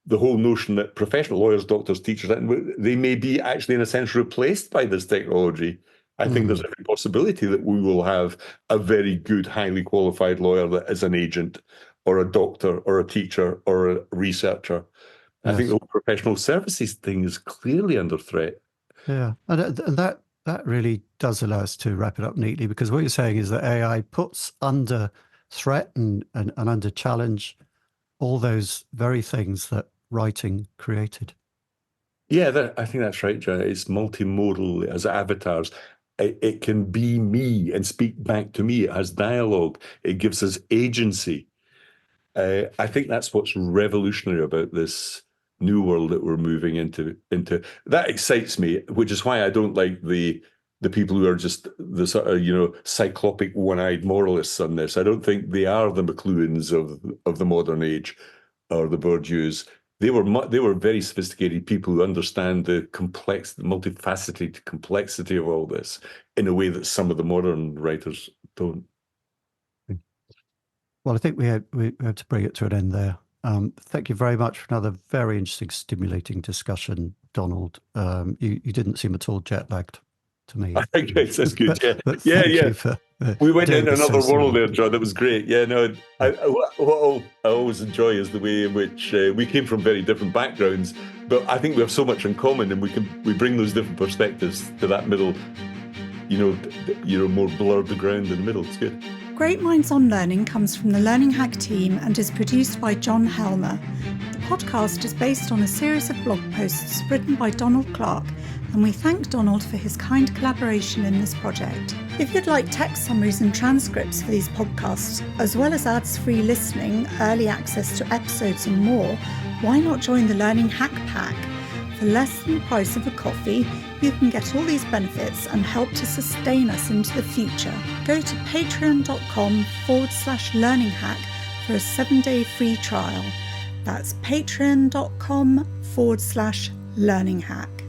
the whole notion that professional lawyers, doctors, teachers, they may be actually in a sense replaced by this technology. I think there's every possibility that we will have a very good, highly qualified lawyer that is an agent or a doctor or a teacher or a researcher. Yes. I think the whole professional services thing is clearly under threat. Yeah, and that really does allow us to wrap it up neatly, because what you're saying is that AI puts under threat and under challenge all those very things that writing created. Yeah, I think that's right, John. It's multimodal as avatars. It can be me and speak back to me. It has dialogue. It gives us agency. I think that's what's revolutionary about this new world that we're moving into. That excites me, which is why I don't like the people who are just the sort of, cyclopic one-eyed moralists on this. I don't think they are the McLuhans of the modern age or the Bourdieus. They were very sophisticated people who understand the multifaceted complexity of all this in a way that some of the modern writers don't. Well, I think we have to bring it to an end there. Thank you very much for another very interesting, stimulating discussion, Donald. You didn't seem at all jet lagged to me. I think that's good. But yeah. We went in another world there, John. That was great. Yeah, no. What I always enjoy is the way in which we came from very different backgrounds, but I think we have so much in common, and we bring those different perspectives to that middle, more blurred ground in the middle. It's good. Great Minds on Learning comes from the Learning Hack team and is produced by John Helmer. The podcast is based on a series of blog posts written by Donald Clark, and we thank Donald for his kind collaboration in this project. If you'd like text summaries and transcripts for these podcasts, as well as ads-free listening, early access to episodes and more, why not join the Learning Hack Pack? For less than the price of a coffee, you can get all these benefits and help to sustain us into the future. Go to patreon.com/learninghack for a 7-day free trial. That's patreon.com/learninghack.